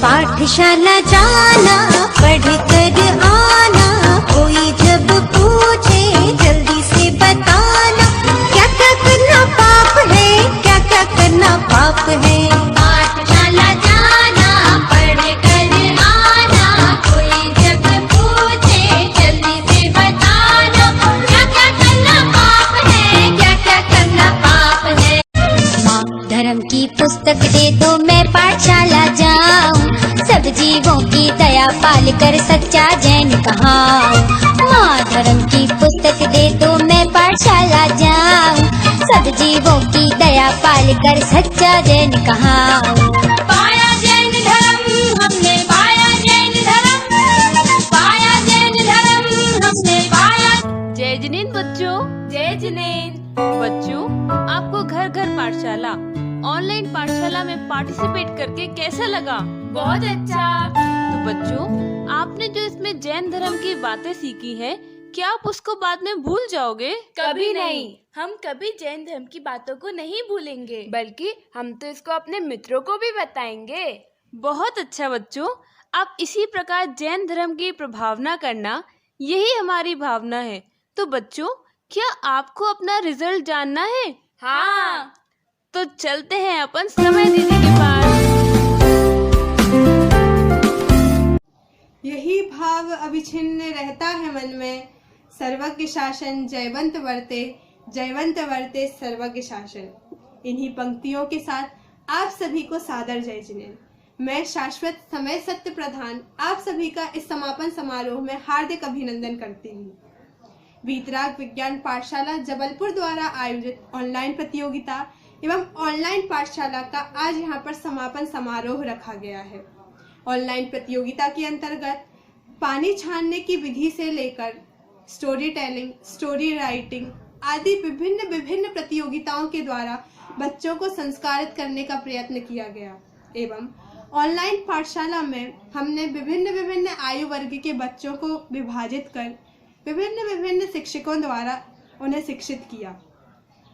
पाठशाला जाना, पढ़ कर आना, कोई जब पूछे जल्दी से बताना, क्या क्या करना पाप है, क्या क्या करना पाप है। पाठशाला जाना, पढ़ कर आना, कोई जब पूछे जल्दी से बताना, क्या क्या करना पाप है, क्या क्या करना पाप है। माँ धर्म की पुस्तक दे दो, मैं पाठशाला जाऊं, सब जीवों की दया पाल कर सच्चा जैन कहाऊं। माँ धर्म की पुस्तक दे दो, मैं पाठशाला जाऊं, सब जीवों की दया पाल कर सच्चा जैन कहाऊं। पाया जैन धर्म हमने, पाया जैन धर्म, पाया जैन धर्म हमने पाया। जय जिनेंद्र बच्चों। जय जिनेंद्र। बच्चों, आपको घर घर पाठशाला ऑनलाइन पाठशाला में पार्टिसिपेट करके कैसा लगा? बहुत अच्छा। तो बच्चों, आपने जो इसमें जैन धर्म की बातें सीखी है, क्या आप उसको बाद में भूल जाओगे? कभी नहीं, हम कभी जैन धर्म की बातों को नहीं भूलेंगे, बल्कि हम तो इसको अपने मित्रों को भी बताएंगे। बहुत अच्छा बच्चों, आप इसी प्रकार जैन धर्म की प्रभावना करना, यही हमारी भावना है। तो बच्चों, क्या आपको अपना रिजल्ट जानना है? हाँ। तो चलते हैं अपन समय दीदी के पास। यही भाव अभिछिन्न रहता है मन में, सर्वज्ञ शासन जयवंत वर्ते सर्वज्ञ शासन। इन्हीं पंक्तियों के साथ आप सभी को सादर जय जिनेंद्र। मैं शाश्वत समय सत्य प्रधान आप सभी का इस समापन समारोह में हार्दिक अभिनंदन करती हूँ। वीतराग विज्ञान पाठशाला जबलपुर द्वारा आयोजित ऑनलाइन प्रतियोगिता एवं ऑनलाइन पाठशाला का आज यहाँ पर समापन समारोह रखा गया है। ऑनलाइन प्रतियोगिता के अंतर्गत पानी छानने की विधि से लेकर स्टोरी टेलिंग, स्टोरी राइटिंग आदि विभिन्न प्रतियोगिताओं के द्वारा बच्चों को संस्कारित करने का प्रयत्न किया गया एवं ऑनलाइन पाठशाला में हमने विभिन्न आयु वर्ग के बच्चों को विभाजित कर विभिन्न शिक्षकों द्वारा उन्हें शिक्षित किया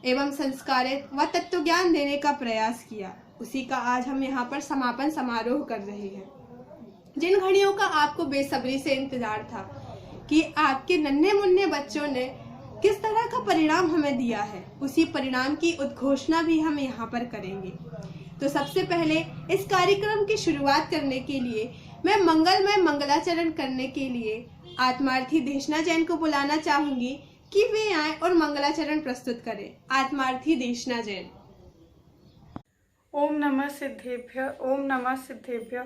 एवं संस्कारित व तत्व ज्ञान देने का प्रयास किया। उसी का आज हम यहाँ पर समापन समारोह कर रहे हैं। जिन घड़ियों का आपको बेसब्री से इंतजार था कि आपके नन्हे मुन्ने बच्चों ने किस तरह का परिणाम हमें दिया है, उसी परिणाम की उद्घोषणा भी हम यहाँ पर करेंगे। तो सबसे पहले इस कार्यक्रम की शुरुआत करने के लिए मैं मंगलमय मंगलाचरण करने के लिए आत्मार्थी देशना जैन को बुलाना चाहूंगी कि वे आए और मंगलाचरण प्रस्तुत करें। आत्मार्थी देशना जैन। ओम नमः सिद्धेभ्य, ओम नमः सिद्धेभ्य,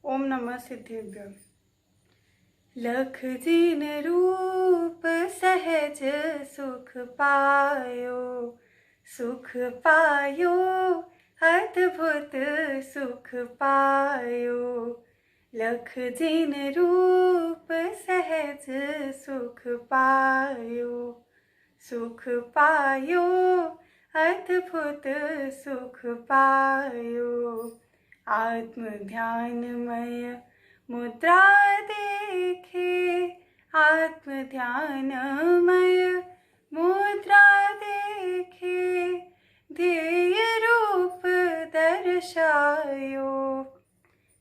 ओम नमः सिद्धेभ्य। लख जिन रूप सहज सुख पायो अद्भुत सुख पायो। लख जिन रूप सहज सुख पायो अद्भुत सुख पायो। आत्म ध्यानमय मुद्रा देखे, आत्म ध्यानमय मुद्रा देखे, ध्येय रूप दर्शायो।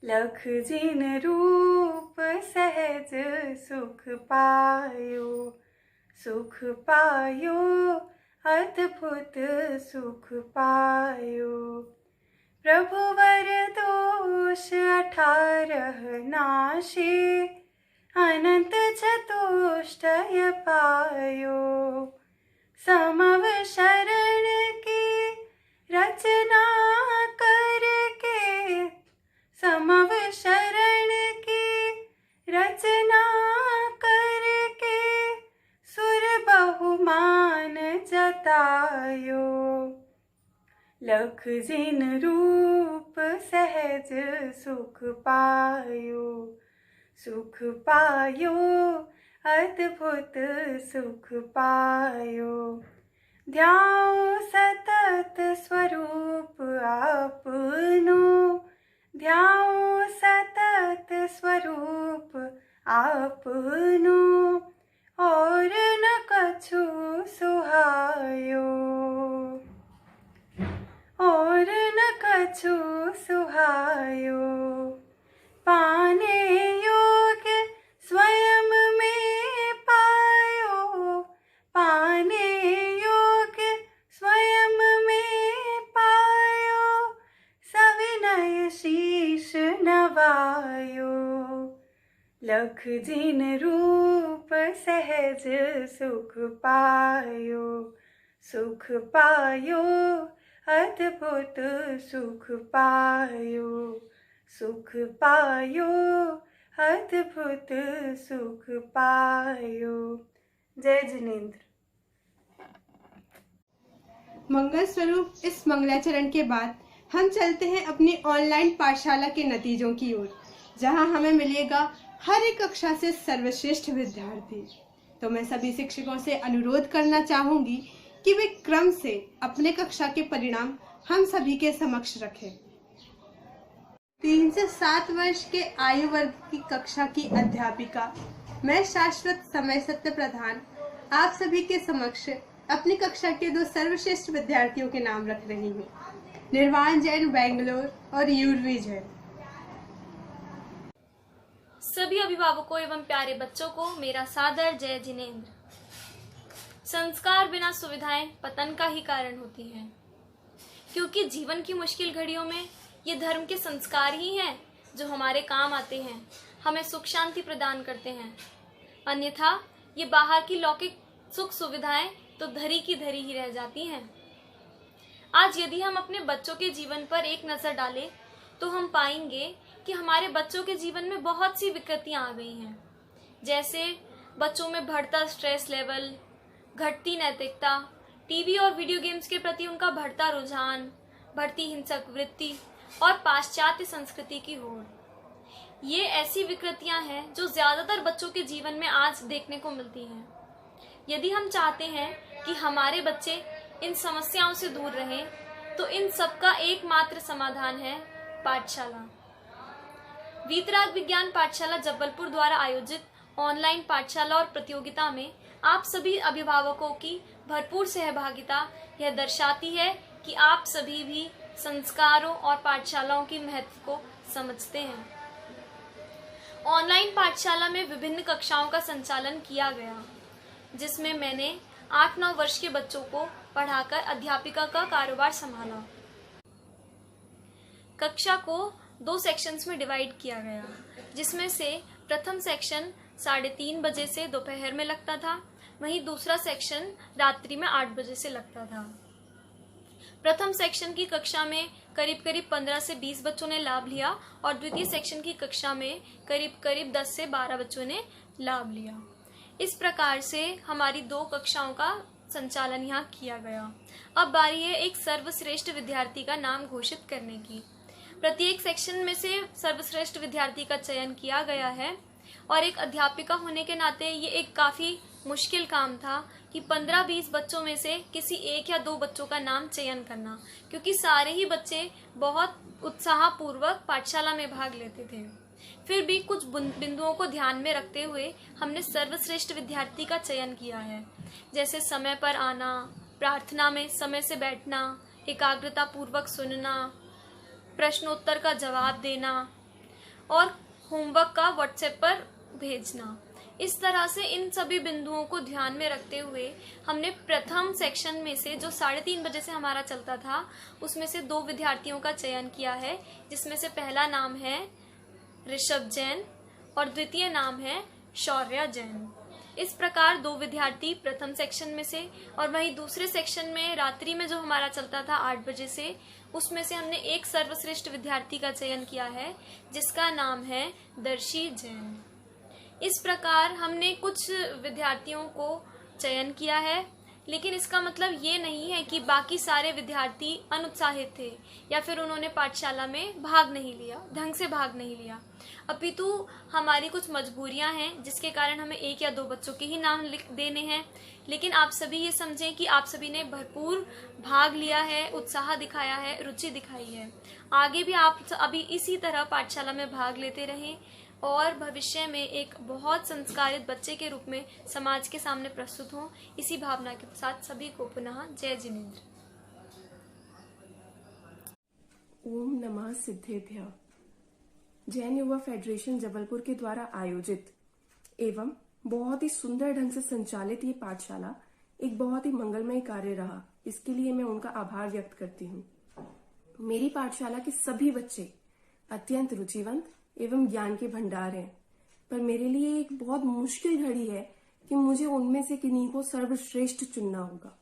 लख जिन रूप सहज सुख पायो अद्भुत सुख पायो। प्रभुवर दोष 18 नाशे, अनंत चतुष्टय पायो। समव शरण की रचना करके, समव शरण की रचना करके, सुर बहुमान जतायो। लख जिन रूप सहज सुख पायो अद्भुत सुख पायो। ध्याओ सतत स्वरूप आपनो, ध्याओ सतत स्वरूप आपनो, और न कछु सुहायो, और न कछु सुहायो। लख जिन रूप सहज सुख पायो, सुख पायो अद्भुत सुख पायो, सुख पायो अद्भुत सुख पायो। जय जिनेंद्र। मंगल स्वरूप इस मंगलाचरण के बाद हम चलते हैं अपनी ऑनलाइन पाठशाला के नतीजों की ओर, जहां हमें मिलेगा हर एक कक्षा से सर्वश्रेष्ठ विद्यार्थी। तो मैं सभी शिक्षकों से अनुरोध करना चाहूंगी कि वे क्रम से अपने कक्षा के परिणाम हम सभी के समक्ष रखें। 3 से 7 वर्ष के आयु वर्ग की कक्षा की अध्यापिका मैं शाश्वत समय सत्य प्रधान आप सभी के समक्ष अपनी कक्षा के 2 सर्वश्रेष्ठ विद्यार्थियों के नाम रख रही हूँ, निर्वाण जैन बेंगलोर और यूर्वी जैन। सभी अभिभावकों एवं प्यारे बच्चों को मेरा सादर जय जिनेंद्र। संस्कार बिना सुविधाएं पतन का ही कारण होती हैं, क्योंकि जीवन की मुश्किल घड़ियों में ये धर्म के संस्कार ही हैं जो हमारे काम आते हैं, हमें सुख शांति प्रदान करते हैं। अन्यथा ये बाहर की लौकिक सुख सुविधाएं तो धरी की धरी ही रह जाती हैं। आज यदि हम अपने बच्चों के जीवन पर एक नजर डालें तो हम पाएंगे कि हमारे बच्चों के जीवन में बहुत सी विकृतियां आ गई हैं, जैसे बच्चों में बढ़ता स्ट्रेस लेवल, घटती नैतिकता, टीवी और वीडियो गेम्स के प्रति उनका बढ़ता रुझान, बढ़ती हिंसक वृत्ति और पाश्चात्य संस्कृति की होड़। ये ऐसी विकृतियां हैं जो ज्यादातर बच्चों के जीवन में आज देखने को मिलती हैं। यदि हम चाहते हैं कि हमारे बच्चे इन समस्याओं से दूर रहें, तो इन सब का एकमात्र समाधान है पाठशाला। वीतराग विज्ञान पाठशाला जबलपुर द्वारा आयोजित ऑनलाइन पाठशाला और प्रतियोगिता में आप सभी अभिभावकों की भरपूर सहभागिता यह दर्शाती है कि आप सभी भी संस्कारों और पाठशालाओं की महत्व को समझते हैं। ऑनलाइन पाठशाला में विभिन्न कक्षाओं का संचालन किया गया, जिसमें मैंने 8-9 वर्ष के बच्चों को पढ़ाकर अध्यापिका का कारोबार संभाला। कक्षा को 2 सेक्शंस में डिवाइड किया गया, जिसमें से प्रथम सेक्शन 3:30 बजे से दोपहर में लगता था, वहीं दूसरा सेक्शन रात्रि में 8 बजे से लगता था। प्रथम सेक्शन की कक्षा में करीब 15 से 20 बच्चों ने लाभ लिया और द्वितीय सेक्शन की कक्षा में करीब 10 से 12 बच्चों ने लाभ लिया। इस प्रकार से हमारी 2 कक्षाओं का संचालन यहाँ किया गया। अब बारी है एक सर्वश्रेष्ठ विद्यार्थी का नाम घोषित करने की। प्रत्येक सेक्शन में से सर्वश्रेष्ठ विद्यार्थी का चयन किया गया है और एक अध्यापिका होने के नाते ये एक काफी मुश्किल काम था कि 15-20 बच्चों में से किसी 1 या 2 बच्चों का नाम चयन करना, क्योंकि सारे ही बच्चे बहुत उत्साहपूर्वक पाठशाला में भाग लेते थे। फिर भी कुछ बिंदुओं को ध्यान में रखते हुए हमने सर्वश्रेष्ठ विद्यार्थी का चयन किया है, जैसे समय पर आना, प्रार्थना में समय से बैठना, एकाग्रता पूर्वक सुनना, प्रश्नोत्तर का जवाब देना और होमवर्क का व्हाट्सएप पर भेजना। इस तरह से इन सभी बिंदुओं को ध्यान में रखते हुए हमने प्रथम सेक्शन में से जो 3:30 बजे से हमारा चलता था, उसमें से 2 विद्यार्थियों का चयन किया है, जिसमें से पहला नाम है ऋषभ जैन और द्वितीय नाम है शौर्या जैन। इस प्रकार 2 विद्यार्थी प्रथम सेक्शन में से और वहीं दूसरे सेक्शन में रात्रि में जो हमारा चलता था 8 बजे से, उसमें से हमने एक सर्वश्रेष्ठ विद्यार्थी का चयन किया है, जिसका नाम है दर्शी जैन। इस प्रकार हमने कुछ विद्यार्थियों को चयन किया है, लेकिन इसका मतलब ये नहीं है कि बाकी सारे विद्यार्थी अनुत्साहित थे या फिर उन्होंने पाठशाला में भाग नहीं लिया, ढंग से भाग नहीं लिया। अपितु हमारी कुछ मजबूरियां हैं जिसके कारण हमें 1 या 2 बच्चों के ही नाम लिख देने हैं। लेकिन आप सभी ये समझें कि आप सभी ने भरपूर भाग लिया है, उत्साह दिखाया है, रुचि दिखाई है। आगे भी आप अभी इसी तरह पाठशाला में भाग लेते रहें और भविष्य में एक बहुत संस्कारित बच्चे के रूप में समाज के सामने प्रस्तुत हों। इसी भावना के साथ सभी को पुनः जय जिनेंद्र। ओम नमः सिद्धेभ्यः। जैन युवा फेडरेशन जबलपुर के द्वारा आयोजित एवं बहुत ही सुंदर ढंग से संचालित ये पाठशाला एक बहुत ही मंगलमय कार्य रहा। इसके लिए मैं उनका आभार व्यक्त करती हूँ। मेरी पाठशाला के सभी बच्चे अत्यंत रुचिवंत एवं ज्ञान के भंडार हैं। पर मेरे लिए एक बहुत मुश्किल घड़ी है कि मुझे उनमें से किन्हीं को सर्वश्रेष्ठ चुनना होगा।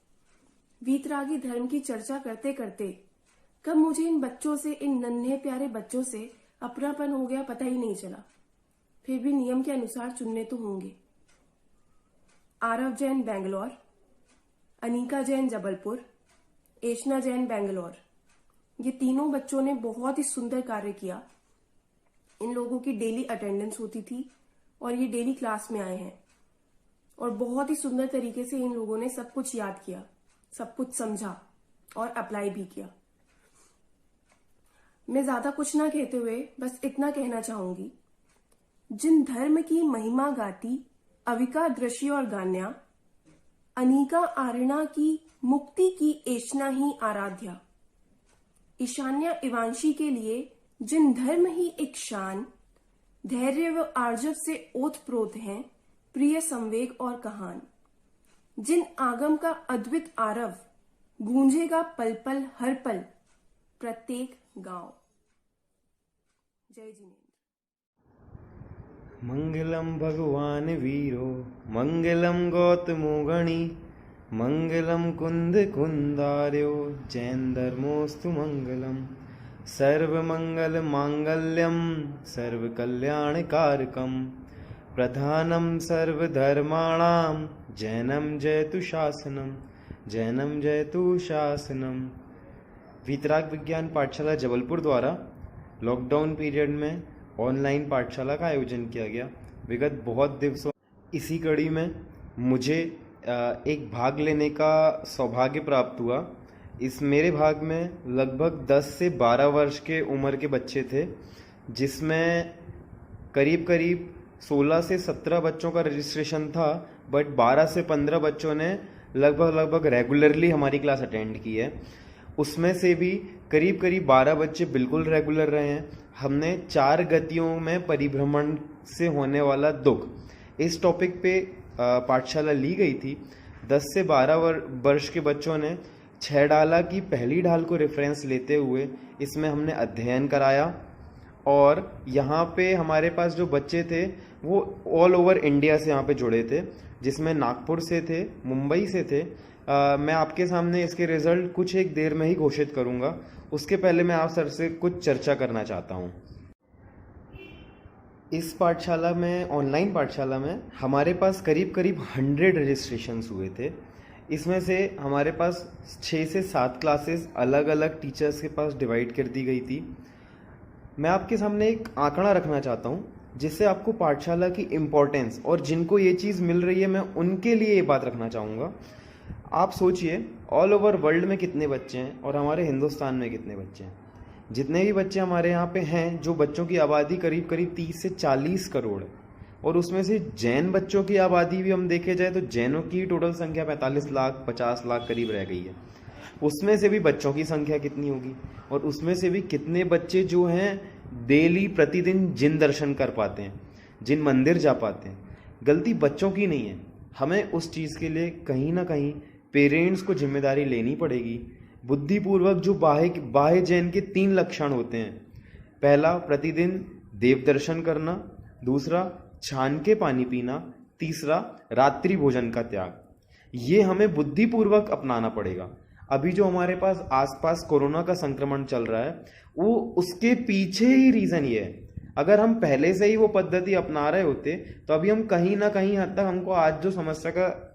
वीतरागी धर्म की चर्चा करते करते कब मुझे इन बच्चों से, इन नन्हे प्यारे बच्चों से अपनापन हो गया पता ही नहीं चला। फिर भी नियम के अनुसार चुनने तो होंगे। आरव जैन बेंगलोर, अनीका जैन जबलपुर, एशना जैन बेंगलोर, ये तीनों बच्चों ने बहुत ही सुंदर कार्य किया। इन लोगों की डेली अटेंडेंस होती थी और ये डेली क्लास में आए हैं और बहुत ही सुंदर तरीके से इन लोगों ने सब कुछ याद किया, सब कुछ समझा और अप्लाई भी किया। मैं ज्यादा कुछ ना कहते हुए बस इतना कहना चाहूंगी, जिन धर्म की महिमा गाती अविका दृश्य और गान्या, अनीका आरणा की मुक्ति की एशना ही आराध्या। ईशान्या इवांशी के लिए जिन धर्म ही एक शान, धैर्य व आर्जव से ओतप्रोत हैं प्रिय संवेग और कहान। जिन आगम का अद्वित आरव गूंजेगा पल पल हर पल प्रत्येक गांव। जय जिनेन्द्र। मंगलम भगवान वीरो मंगलम गौतमो गणी मंगलम कुंद कुंदार्यो जैन धर्मोस्तु मंगलम सर्वमंगल मांगल्यम सर्वकल्याणकारकम प्रधानम सर्वधर्माणाम जैनम जयतु शासनम जैनम जयतु शासनम। वीतराग विज्ञान पाठशाला जबलपुर द्वारा लॉकडाउन पीरियड में ऑनलाइन पाठशाला का आयोजन किया गया। विगत बहुत दिवसों इसी कड़ी में मुझे एक भाग लेने का सौभाग्य प्राप्त हुआ। इस मेरे भाग में लगभग 10 से 12 वर्ष के उम्र के बच्चे थे, जिसमें करीब करीब 16 से 17 बच्चों का रजिस्ट्रेशन था, बट 12 से 15 बच्चों ने लगभग रेगुलरली हमारी क्लास अटेंड की है। उसमें से भी करीब करीब 12 बच्चे बिल्कुल रेगुलर रहे हैं। हमने 4 गतियों में परिभ्रमण से होने वाला दुख, इस टॉपिक पे पाठशाला ली गई थी। 10 से 12 वर्ष के बच्चों ने 6 डाला की पहली ढाल को रेफरेंस लेते हुए इसमें हमने अध्ययन कराया। और यहाँ पे हमारे पास जो बच्चे थे वो ऑल ओवर इंडिया से यहाँ पे जुड़े थे, जिसमें नागपुर से थे, मुंबई से थे। मैं आपके सामने इसके रिजल्ट कुछ एक देर में ही घोषित करूँगा। उसके पहले मैं आप सर से कुछ चर्चा करना चाहता हूँ। इस पाठशाला में, ऑनलाइन पाठशाला में हमारे पास करीब करीब 100 रजिस्ट्रेशंस हुए थे। इसमें से हमारे पास 6 से 7 क्लासेस अलग अलग टीचर्स के पास डिवाइड कर दी गई थी। मैं आपके सामने एक आंकड़ा रखना चाहता हूँ जिससे आपको पाठशाला की इम्पोर्टेंस, और जिनको ये चीज़ मिल रही है मैं उनके लिए ये बात रखना चाहूँगा। आप सोचिए ऑल ओवर वर्ल्ड में कितने बच्चे हैं और हमारे हिंदुस्तान में कितने बच्चे हैं। जितने भी बच्चे हमारे यहाँ पे हैं, जो बच्चों की आबादी करीब करीब 30 से 40 करोड़ है, और उसमें से जैन बच्चों की आबादी भी हम देखे जाए तो जैनों की टोटल संख्या 45 लाख 50 लाख करीब रह गई है। उसमें से भी बच्चों की संख्या कितनी होगी, और उसमें से भी कितने बच्चे जो हैं डेली प्रतिदिन जिन दर्शन कर पाते हैं, जिन मंदिर जा पाते हैं। गलती बच्चों की नहीं है, हमें उस चीज़ के लिए कहीं ना कहीं पेरेंट्स को जिम्मेदारी लेनी पड़ेगी। बुद्धिपूर्वक जो बाह्य जैन के 3 लक्षण होते हैं, पहला प्रतिदिन देव दर्शन करना, दूसरा छान के पानी पीना, तीसरा रात्रि भोजन का त्याग। ये हमें बुद्धिपूर्वक अपनाना पड़ेगा। अभी जो हमारे पास आसपास कोरोना का संक्रमण चल रहा है, वो उसके पीछे ही रीज़न ये है। अगर हम पहले से ही वो पद्धति अपना रहे होते तो अभी हम कहीं ना कहीं हद तक, हमको आज जो समस्या का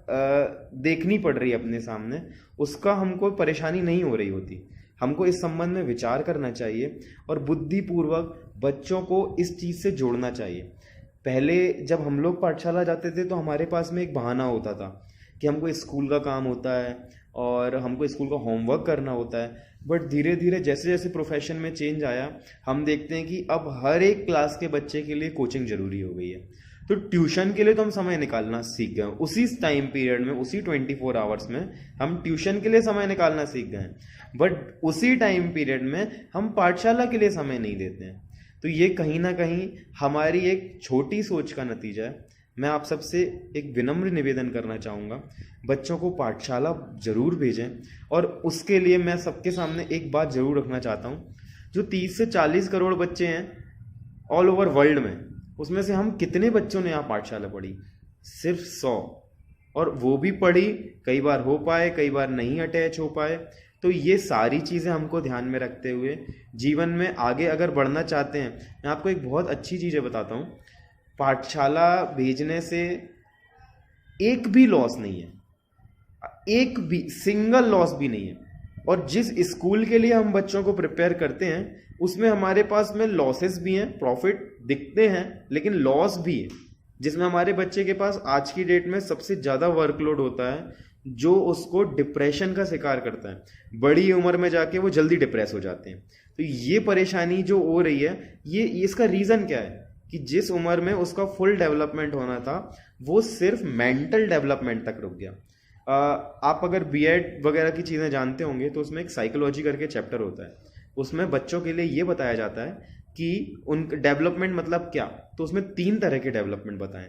देखनी पड़ रही है अपने सामने, उसका हमको परेशानी नहीं हो रही होती। हमको इस संबंध में विचार करना चाहिए और बुद्धिपूर्वक बच्चों को इस चीज़ से जोड़ना चाहिए। पहले जब हम लोग पाठशाला जाते थे तो हमारे पास में एक बहाना होता था कि हमको स्कूल का काम होता है और हमको स्कूल का होमवर्क करना होता है। बट धीरे धीरे जैसे जैसे प्रोफेशन में चेंज आया, हम देखते हैं कि अब हर एक क्लास के बच्चे के लिए कोचिंग जरूरी हो गई है। तो ट्यूशन के लिए तो हम समय निकालना सीख गए, उसी टाइम पीरियड में, उसी 24 आवर्स में हम ट्यूशन के लिए समय निकालना सीख गए। बट उसी टाइम पीरियड में हम पाठशाला के लिए समय नहीं देते हैं। तो ये कहीं ना कहीं हमारी एक छोटी सोच का नतीजा है। मैं आप सबसे एक विनम्र निवेदन करना चाहूँगा, बच्चों को पाठशाला जरूर भेजें। और उसके लिए मैं सबके सामने एक बात जरूर रखना चाहता हूँ, जो 30 से 40 करोड़ बच्चे हैं ऑल ओवर वर्ल्ड में, उसमें से हम कितने बच्चों ने यहाँ पाठशाला पढ़ी? सिर्फ 100, और वो भी पढ़ी, कई बार हो पाए, कई बार नहीं अटैच हो पाए। तो ये सारी चीज़ें हमको ध्यान में रखते हुए जीवन में आगे अगर बढ़ना चाहते हैं, मैं आपको एक बहुत अच्छी चीज़ें बताता हूँ। पाठशाला भेजने से एक भी लॉस नहीं है, एक भी सिंगल लॉस भी नहीं है। और जिस स्कूल के लिए हम बच्चों को प्रिपेयर करते हैं उसमें हमारे पास में लॉसेस भी हैं, प्रॉफिट दिखते हैं लेकिन लॉस भी है। जिसमें हमारे बच्चे के पास आज की डेट में सबसे ज़्यादा वर्कलोड होता है, जो उसको डिप्रेशन का शिकार करता है। बड़ी उम्र में जाके वो जल्दी डिप्रेस हो जाते हैं। तो ये परेशानी जो हो रही है, ये इसका रीज़न क्या है कि जिस उम्र में उसका फुल डेवलपमेंट होना था वो सिर्फ मेंटल डेवलपमेंट तक रुक गया। आप अगर बीएड वगैरह की चीज़ें जानते होंगे तो उसमें एक साइकोलॉजी करके चैप्टर होता है। उसमें बच्चों के लिए ये बताया जाता है कि उन डेवलपमेंट मतलब क्या। तो उसमें 3 तरह के डेवलपमेंट बताएं।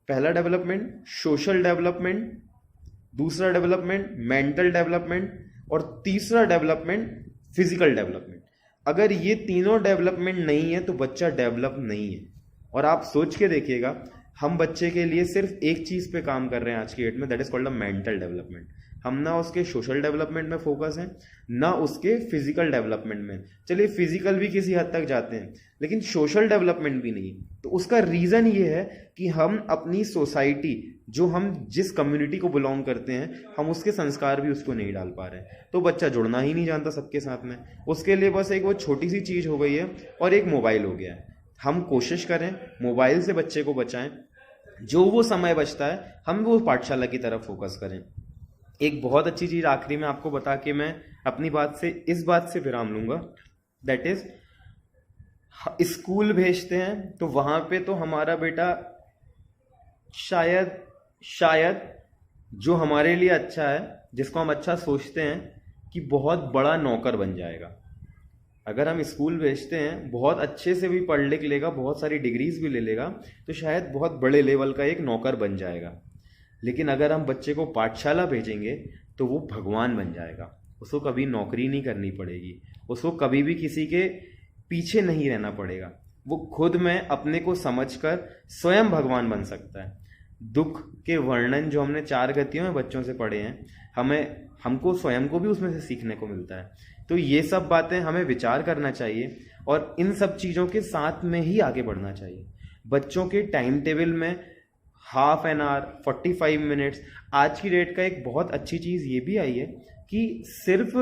पहला डेवलपमेंट सोशल डेवलपमेंट, दूसरा डेवलपमेंट मेंटल डेवलपमेंट, और तीसरा डेवलपमेंट फिजिकल डेवलपमेंट। अगर ये तीनों डेवलपमेंट नहीं है तो बच्चा डेवलप नहीं है। और आप सोच के देखिएगा, हम बच्चे के लिए सिर्फ एक चीज़ पे काम कर रहे हैं आज की डेट में, that is called a mental development. हम ना उसके सोशल डेवलपमेंट में फोकस हैं, ना उसके फिजिकल डेवलपमेंट में। चलिए फिजिकल भी किसी हद तक जाते हैं लेकिन सोशल डेवलपमेंट भी नहीं। तो उसका रीज़न ये है कि हम अपनी सोसाइटी, जो हम जिस कम्युनिटी को बिलोंग करते हैं, हम उसके संस्कार भी उसको नहीं डाल पा रहे हैं। तो बच्चा जुड़ना ही नहीं जानता सबके साथ में। उसके लिए बस एक वो छोटी सी चीज़ हो गई है और एक मोबाइल हो गया है। हम कोशिश करें मोबाइल से बच्चे को बचाएं, जो वो समय बचता है हम वो पाठशाला की तरफ फोकस करें। एक बहुत अच्छी चीज़ आखिरी में आपको बता के मैं अपनी बात से इस बात से विराम लूँगा, दैट इज़ स्कूल भेजते हैं तो वहाँ पे तो हमारा बेटा शायद जो हमारे लिए अच्छा है, जिसको हम अच्छा सोचते हैं कि बहुत बड़ा नौकर बन जाएगा। अगर हम स्कूल भेजते हैं, बहुत अच्छे से भी पढ़ लिख लेगा, बहुत सारी डिग्रीज भी ले लेगा, तो शायद बहुत बड़े लेवल का एक नौकर बन जाएगा। लेकिन अगर हम बच्चे को पाठशाला भेजेंगे तो वो भगवान बन जाएगा। उसको कभी नौकरी नहीं करनी पड़ेगी, उसको कभी भी किसी के पीछे नहीं रहना पड़ेगा। वो खुद में अपने को समझकर स्वयं भगवान बन सकता है। दुख के वर्णन जो हमने 4 गतियों में बच्चों से पढ़े हैं, हमको स्वयं को भी उसमें से सीखने को मिलता है। तो ये सब बातें हमें विचार करना चाहिए और इन सब चीज़ों के साथ में ही आगे बढ़ना चाहिए। बच्चों के टाइम टेबल में हाफ एन आवर, 45 मिनट्स, आज की डेट का एक बहुत अच्छी चीज़ ये भी आई है कि सिर्फ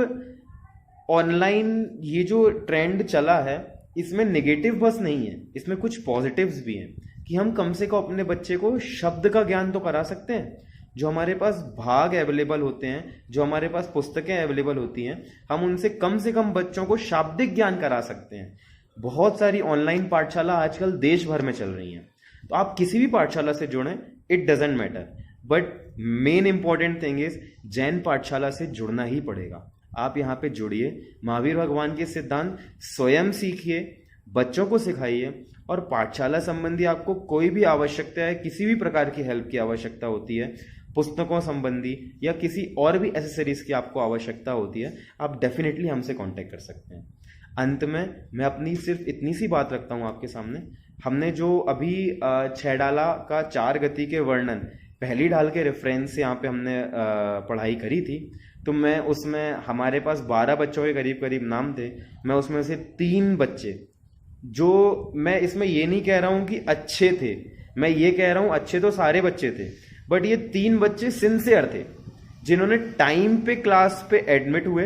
ऑनलाइन ये जो ट्रेंड चला है, इसमें नेगेटिव बस नहीं है, इसमें कुछ पॉजिटिव्स भी हैं कि हम कम से कम अपने बच्चे को शब्द का ज्ञान तो करा सकते हैं। जो हमारे पास भाग अवेलेबल होते हैं, जो हमारे पास पुस्तकें अवेलेबल होती हैं, हम उनसे कम से कम बच्चों को शाब्दिक ज्ञान करा सकते हैं। बहुत सारी ऑनलाइन पाठशाला आजकल देश भर में चल रही हैं, तो आप किसी भी पाठशाला से जुड़ें, it doesn't matter, but main important thing is Jain पाठशाला से जुड़ना ही पड़ेगा। आप यहाँ पे जुड़िए, महावीर भगवान के सिद्धांत स्वयं सीखिए, बच्चों को सिखाइए, और पाठशाला संबंधी आपको कोई भी आवश्यकता है, किसी भी प्रकार की हेल्प की आवश्यकता होती है, पुस्तकों संबंधी या किसी और भी एसेसरीज की आपको आवश्यकता होती है, आप डेफिनेटली हमसे कांटेक्ट कर सकते हैं। अंत में मैं अपनी सिर्फ इतनी सी बात रखता हूँ आपके सामने। हमने जो अभी 6 डाला का 4 गति के वर्णन पहली ढाल के रेफरेंस से यहाँ पे हमने पढ़ाई करी थी, तो मैं उसमें हमारे पास 12 बच्चों के करीब करीब नाम थे। मैं उसमें से 3 बच्चे, जो मैं इसमें ये नहीं कह रहा हूँ कि अच्छे थे, मैं ये कह रहा हूँ अच्छे तो सारे बच्चे थे, बट ये 3 बच्चे सिंसियर थे, जिन्होंने टाइम पे क्लास पे एडमिट हुए,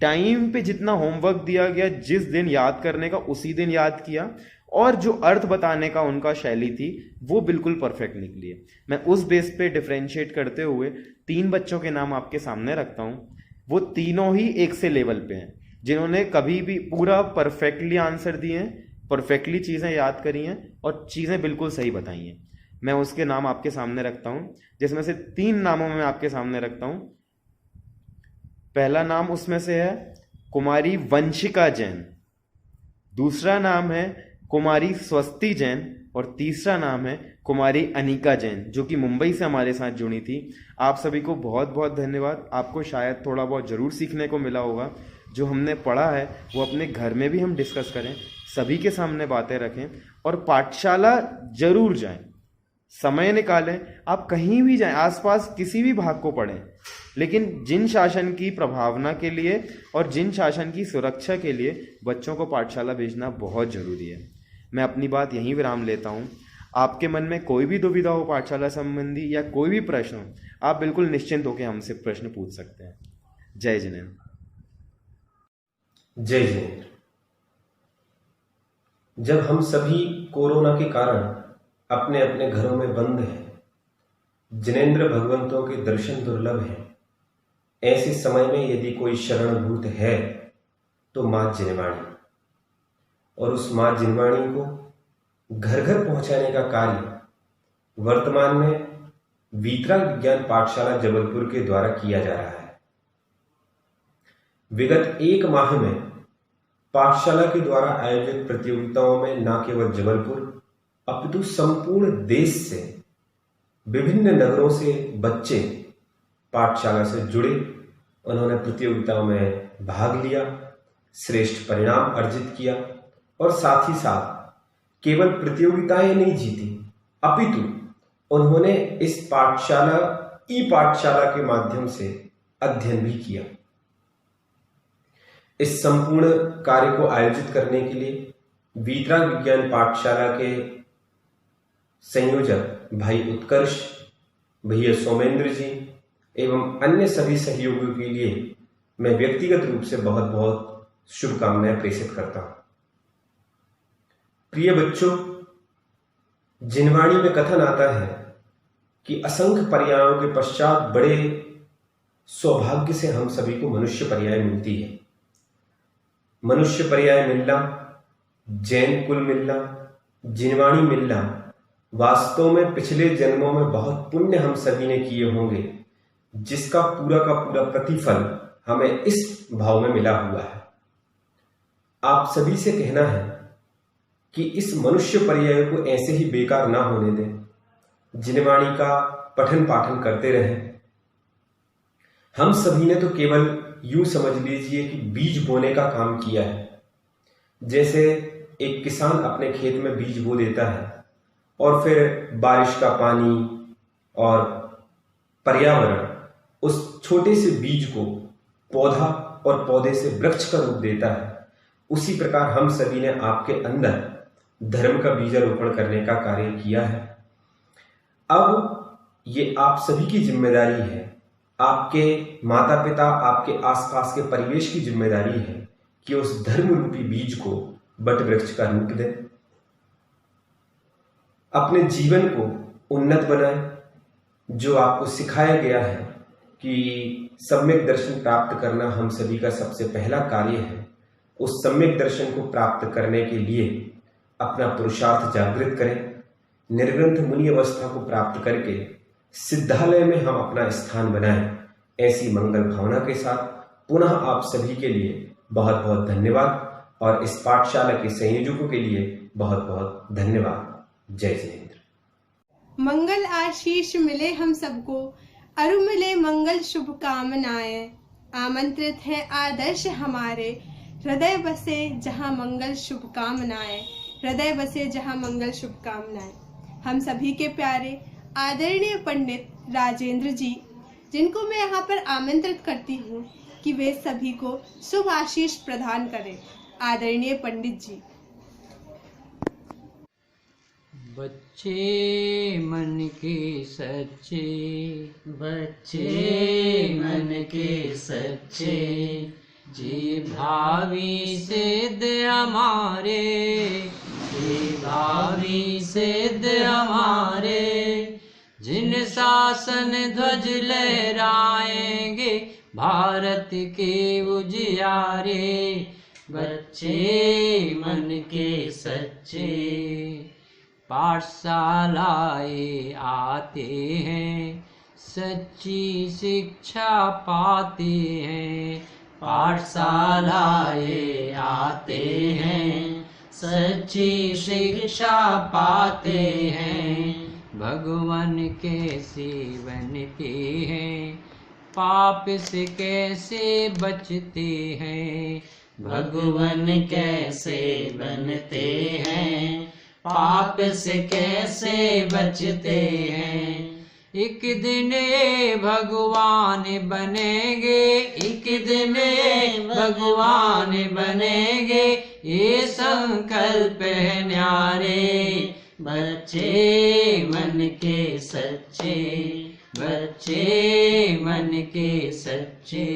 टाइम पे जितना होमवर्क दिया गया जिस दिन याद करने का उसी दिन याद किया, और जो अर्थ बताने का उनका शैली थी वो बिल्कुल परफेक्ट निकली है। मैं उस बेस पे डिफरेंशिएट करते हुए 3 बच्चों के नाम आपके सामने रखता हूँ। वो तीनों ही एक से लेवल पे हैं, जिन्होंने कभी भी पूरा परफेक्टली आंसर दिए हैं, परफेक्टली चीज़ें याद करी हैं और चीज़ें बिल्कुल सही बताई हैं। मैं उसके नाम आपके सामने रखता हूँ, जिसमें से 3 नामों में आपके सामने रखता हूँ। पहला नाम उसमें से है कुमारी वंशिका जैन, दूसरा नाम है कुमारी स्वस्ति जैन, और तीसरा नाम है कुमारी अनिका जैन, जो कि मुंबई से हमारे साथ जुड़ी थी। आप सभी को बहुत बहुत धन्यवाद। आपको शायद थोड़ा बहुत ज़रूर सीखने को मिला होगा। जो हमने पढ़ा है वो अपने घर में भी हम डिस्कस करें, सभी के सामने बातें रखें और पाठशाला जरूर जाएं, समय निकालें। आप कहीं भी जाएं, आसपास किसी भी भाग को पढ़ें, लेकिन जिन शासन की प्रभावना के लिए और जिन शासन की सुरक्षा के लिए बच्चों को पाठशाला भेजना बहुत ज़रूरी है। मैं अपनी बात यहीं विराम लेता हूँ। आपके मन में कोई भी दुविधा हो पाठशाला संबंधी या कोई भी प्रश्न हो, आप बिल्कुल निश्चिंत होकर हमसे प्रश्न पूछ सकते हैं। जय जिनेंद्र। जय जिनेंद्र। जब हम सभी कोरोना के कारण अपने अपने घरों में बंद हैं, जिनेंद्र भगवंतों के दर्शन दुर्लभ हैं, ऐसे समय में यदि कोई शरणभूत है तो माँ जिनवाणी, और उस माँ जिनवाणी को घर घर पहुंचाने का कार्य वर्तमान में वीतराग विज्ञान पाठशाला जबलपुर के द्वारा किया जा रहा है। विगत 1 माह में पाठशाला के द्वारा आयोजित प्रतियोगिताओं में न केवल जबलपुर अपितु संपूर्ण देश से विभिन्न नगरों से बच्चे पाठशाला से जुड़े, उन्होंने प्रतियोगिताओं में भाग लिया, श्रेष्ठ परिणाम अर्जित किया और साथ ही साथ केवल प्रतियोगिताएं नहीं जीती अपितु उन्होंने इस पाठशाला ई पाठशाला के माध्यम से अध्ययन भी किया। इस संपूर्ण कार्य को आयोजित करने के लिए वीतराग विज्ञान पाठशाला के संयोजक भाई उत्कर्ष, भैया सोमेंद्र जी एवं अन्य सभी सहयोगियों के लिए मैं व्यक्तिगत रूप से बहुत बहुत शुभकामनाएं प्रेषित करता हूं। प्रिय बच्चों, जिनवाणी में कथन आता है कि असंख्य पर्यायों के पश्चात बड़े सौभाग्य से हम सभी को मनुष्य पर्याय मिलती है। मनुष्य पर्याय मिलना, जैन कुल मिलना, जिनवाणी मिलना, वास्तव में पिछले जन्मों में बहुत पुण्य हम सभी ने किए होंगे, जिसका पूरा का पूरा प्रतिफल हमें इस भाव में मिला हुआ है। आप सभी से कहना है कि इस मनुष्य पर्याय को ऐसे ही बेकार ना होने दें, जिनवाणी का पठन पाठन करते रहें। हम सभी ने तो केवल यूं समझ लीजिए कि बीज बोने का काम किया है। जैसे एक किसान अपने खेत में बीज बो देता है और फिर बारिश का पानी और पर्यावरण उस छोटे से बीज को पौधा और पौधे से वृक्ष का रूप देता है, उसी प्रकार हम सभी ने आपके अंदर धर्म का बीजारोपण करने का कार्य किया है। अब ये आप सभी की जिम्मेदारी है, आपके माता पिता, आपके आसपास के परिवेश की जिम्मेदारी है कि उस धर्म रूपी बीज को बट वृक्ष का रूप दें। अपने जीवन को उन्नत बनाएं। जो आपको सिखाया गया है कि सम्यक दर्शन प्राप्त करना हम सभी का सबसे पहला कार्य है, उस सम्यक दर्शन को प्राप्त करने के लिए अपना पुरुषार्थ जागृत करें। निर्ग्रंथ मुनि अवस्था को प्राप्त करके सिद्धालय में हम अपना स्थान बनाएं। ऐसी मंगल भावना के साथ पुनः आप सभी के लिए बहुत बहुत धन्यवाद और इस पाठशाला के संयोजकों के लिए बहुत बहुत धन्यवाद। जय जिनेंद्र। मंगल आशीष मिले हम सबको, अरु मिले मंगल शुभकामनाएं। आमंत्रित है आदर्श हमारे, हृदय बसे जहां मंगल शुभकामनाएं, हृदय बसे जहां मंगल शुभकामनाएं। हम सभी के प्यारे आदरणीय पंडित राजेंद्र जी, जिनको मैं यहाँ पर आमंत्रित करती हूँ कि वे सभी को शुभ आशीष प्रदान करें। आदरणीय पंडित जी। बच्चे मन के सच्चे, बच्चे मन के सच्चे, जी भावी सिद्ध हमारे, जी भावी सिद्ध हमारे, जिन शासन ध्वज लहराएंगे भारत के उजियारे। बच्चे मन के सच्चे, पाठशालाए आते हैं, सच्ची शिक्षा पाते हैं। पाठशालाए आते हैं, सच्ची शिक्षा पाते हैं। भगवान कैसे बनते हैं, पाप से कैसे बचते हैं। भगवान कैसे बनते हैं, पाप से कैसे बचते हैं। एक दिन ये भगवान बनेंगे, एक दिन ये भगवान बनेंगे, ये संकल्प है न्यारे। बच्चे मन के सच्चे, बच्चे मन के सच्चे,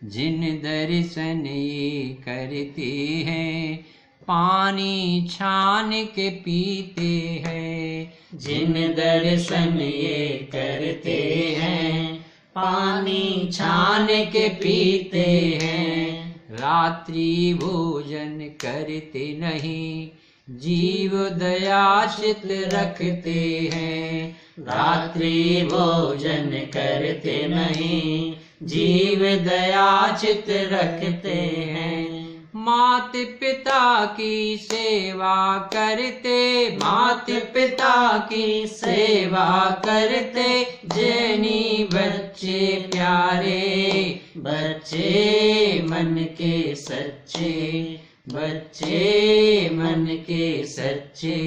जिन दर्शन ये करते हैं, पानी छान के पीते हैं। जिन दर्शन ये करते हैं, पानी छान के पीते हैं। रात्रि भोजन करते नहीं, जीव दया चित रखते हैं। रात्रि भोजन करते नहीं, जीव दया चित रखते हैं। मात पिता की सेवा करते, मात पिता की सेवा करते, जैनी बच्चे प्यारे। बच्चे मन के सच्चे, बच्चे मन के सच्चे,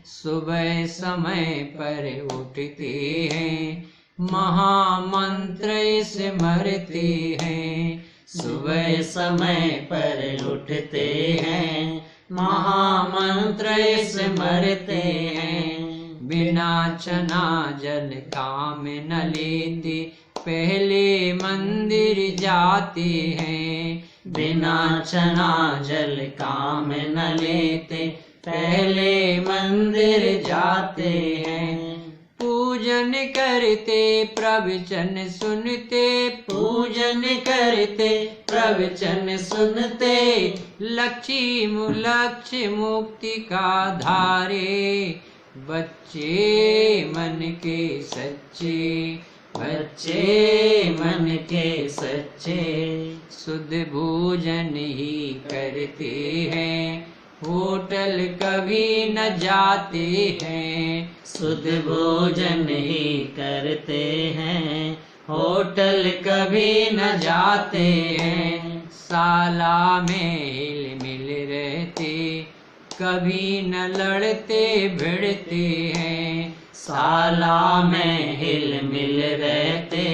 सुबह समय पर उठते हैं, महामंत्र स्मरते हैं। सुबह समय पर उठते हैं, महामंत्र स्मरते हैं। बिना चना जल काम न लेते, पहले मंदिर जाते हैं। बिना चना जल काम न लेते, पहले मंदिर जाते हैं। पूजन करते प्रवचन सुनते, पूजन करते प्रवचन सुनते, लक्ष्य मुक्ति का धारे। बच्चे मन के सच्चे, बच्चे मन के सच्चे, शुद्ध भोजन ही करते हैं, होटल कभी न जाते हैं। शुद्ध भोजन ही करते हैं, होटल कभी न जाते हैं। शाला में हिल मिल रहते, कभी न लड़ते भिड़ते हैं। शाला में हिल मिल रहते,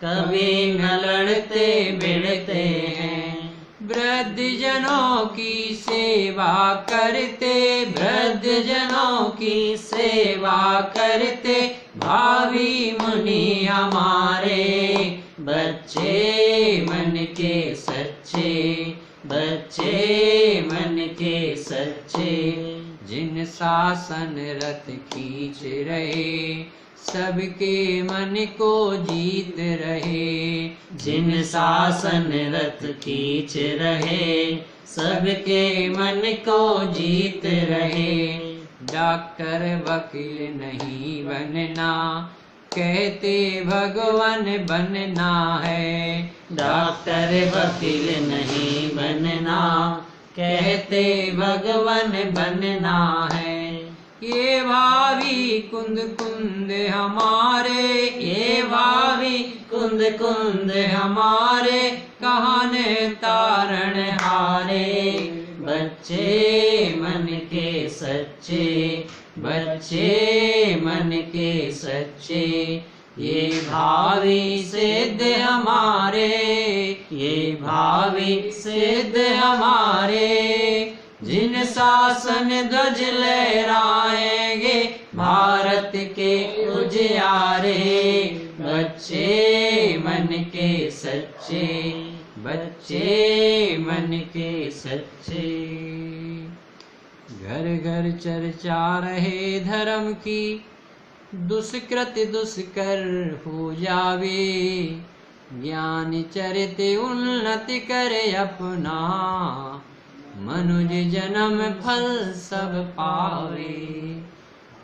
कभी न लड़ते भिड़ते हैं। वृद्ध जनों की सेवा करते, वृद्ध जनों की सेवा करते, भावी मुनि हमारे। बच्चे मन के सच्चे, बच्चे मन के सच्चे, जिन शासन रथ खींच रहे, सबके मन को जीत रहे। जिन शासन रथ खींच रहे, सबके मन को जीत रहे। डॉक्टर वकील नहीं बनना, कहते भगवान बनना है। डॉक्टर वकील नहीं बनना, कहते भगवान बनना है। ये भावी कुंद कुंद हमारे, ये भावी कुंद कुंद हमारे, कहाने तारण हारे। बच्चे मन के सच्चे, बच्चे मन के सच्चे, ये भावी सिद्ध हमारे, ये भावी सिद्ध हमारे। जिन शासन ध्वज लहराएंगे, भारत के उजियारे। बच्चे मन के सच्चे, बच्चे मन के सच्चे। घर घर चर्चा रहे धर्म की, दुष्कृत दुष्कर हो जावे। ज्ञान चरित उन्नति करे अपना, मनुज जन्म फल सब पावे।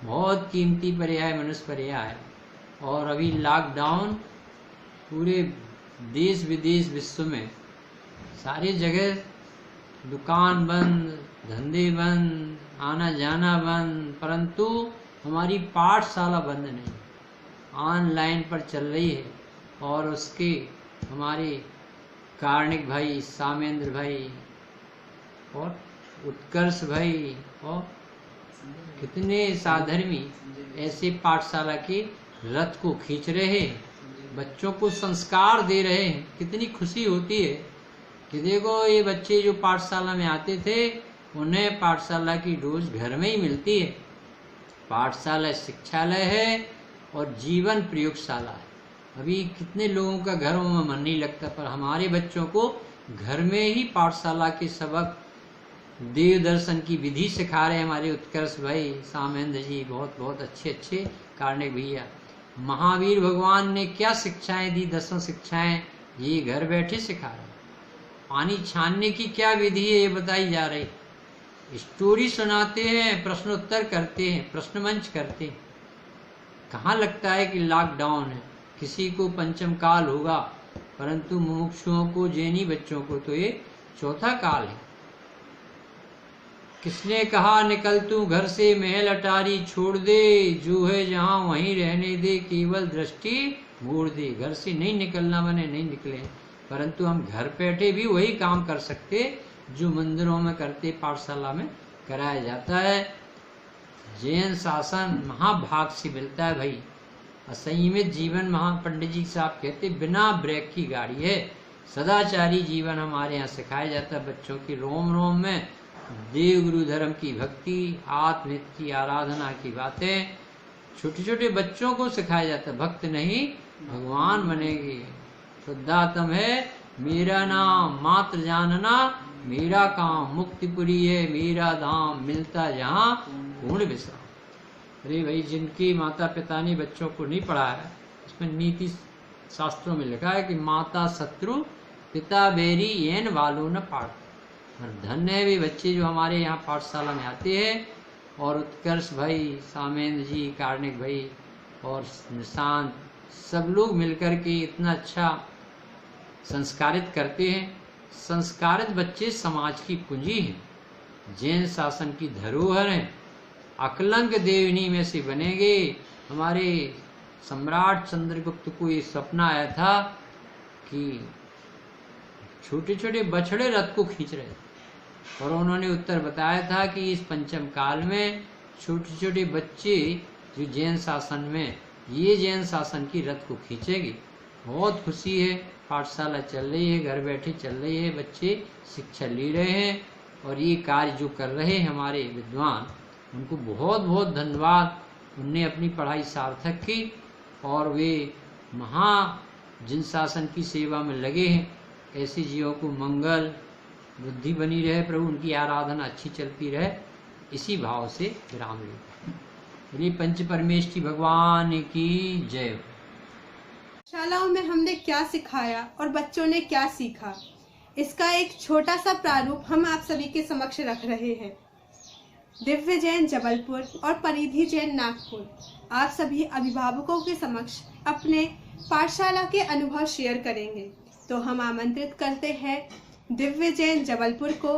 बहुत कीमती पर्याय मनुष्य पर्याय है। और अभी लॉकडाउन पूरे देश विदेश विश्व में सारी जगह दुकान बंद, धंधे बंद, आना जाना बंद, परंतु हमारी पाठशाला बंद नहीं, ऑनलाइन पर चल रही है। और उसके हमारे कार्णिक भाई, सामेंद्र भाई और उत्कर्ष भाई और कितने साधर्मी ऐसे पाठशाला के रथ को खींच रहे हैं, बच्चों को संस्कार दे रहे हैं। कितनी खुशी होती है कि देखो ये बच्चे जो पाठशाला में आते थे उन्हें पाठशाला की डोज घर में ही मिलती है। पाठशाला शिक्षालय है और जीवन प्रयोगशाला है। अभी कितने लोगों का घरों में मन नहीं लगता, पर हमारे बच्चों को घर में ही पाठशाला के सबक, देव दर्शन की विधि सिखा रहे हैं हमारे उत्कर्ष भाई, सामेंद्र जी, बहुत बहुत अच्छे कार्णिक भैया। महावीर भगवान ने क्या शिक्षाएं दी, 10 शिक्षाएं ये घर बैठे सिखा रहे हैं। पानी छानने की क्या विधि है ये बताई जा रही, स्टोरी सुनाते हैं, प्रश्नोत्तर करते हैं, प्रश्न मंच करते हैं। कहाँ लगता है कि लॉकडाउन है, किसी को पंचम काल होगा, परंतु मुमुक्षुओं को, जैनी बच्चों को तो ये चौथा काल है। किसने कहा निकल तू घर से, महल अटारी छोड़ दे, जो है जहाँ वहीं रहने दे, केवल दृष्टि मोड़ दे। घर से नहीं निकलना बने, नहीं निकले, परंतु हम घर बैठे भी वही काम कर सकते जो मंदिरों में करते, पाठशाला में कराया जाता है। जैन शासन महाभाग से मिलता है भाई। असंयमित जीवन, पंडित जी साहब कहते बिना ब्रेक की गाड़ी है। सदाचारी जीवन हमारे यहाँ सिखाया जाता है बच्चों की रोम रोम में। देव गुरु धर्म की भक्ति, आत्महित की आराधना की बातें छोटे छोटे बच्चों को सिखाया जाता है। भक्त नहीं भगवान बनेंगे। शुद्धात्म है मेरा नाम, मात्र जानना मेरा काम, मुक्तिपुरी है मेरा धाम, मिलता जहाँ पूर्ण विश्राम। अरे भाई, जिनके माता पिता ने बच्चों को नहीं पढ़ाया है, इसमें नीति शास्त्रों में लिखा है कि माता शत्रु पिता बैरी येन वालों न पाठ। और धन्य है भी बच्चे जो हमारे यहाँ पाठशाला में आते हैं। और उत्कर्ष भाई, सामेंद्र जी, कार्णिक भाई और निशांत, सब लोग मिलकर के इतना अच्छा संस्कारित करते हैं। संस्कारित बच्चे समाज की पूंजी हैं, जैन शासन की धरोहर हैं। अकलंक देव इन्हीं में से बनेंगे। हमारे सम्राट चंद्रगुप्त को ये सपना आया था कि छोटे छोटे बछड़े रथ को खींच रहे थे, और उन्होंने उत्तर बताया था कि इस पंचम काल में छोटे छोटे बच्चे जो जैन शासन में, ये जैन शासन की रथ को खींचेगी। बहुत खुशी है, पाठशाला चल रही है, घर बैठे चल रही है, बच्चे शिक्षा ले रहे हैं। और ये कार्य जो कर रहे हैं हमारे विद्वान, उनको बहुत बहुत धन्यवाद। उनने अपनी पढ़ाई सार्थक की और वे जिन शासन की सेवा में लगे हैं। ऐसे जीवों को मंगल बुद्धि बनी रहे, प्रभु उनकी आराधना अच्छी चलती रहे, इसी भाव से विराम ले। पंच परमेष्ठी भगवान की जय। शालाओं में हमने क्या सिखाया और बच्चों ने क्या सीखा, इसका एक छोटा सा प्रारूप हम आप सभी के समक्ष रख रहे हैं। दिव्य जैन जबलपुर और परिधि जैन नागपुर आप सभी अभिभावकों के समक्ष अपने पाठशाला के अनुभव शेयर करेंगे। तो हम आमंत्रित करते हैं दिव्य जैन जबलपुर को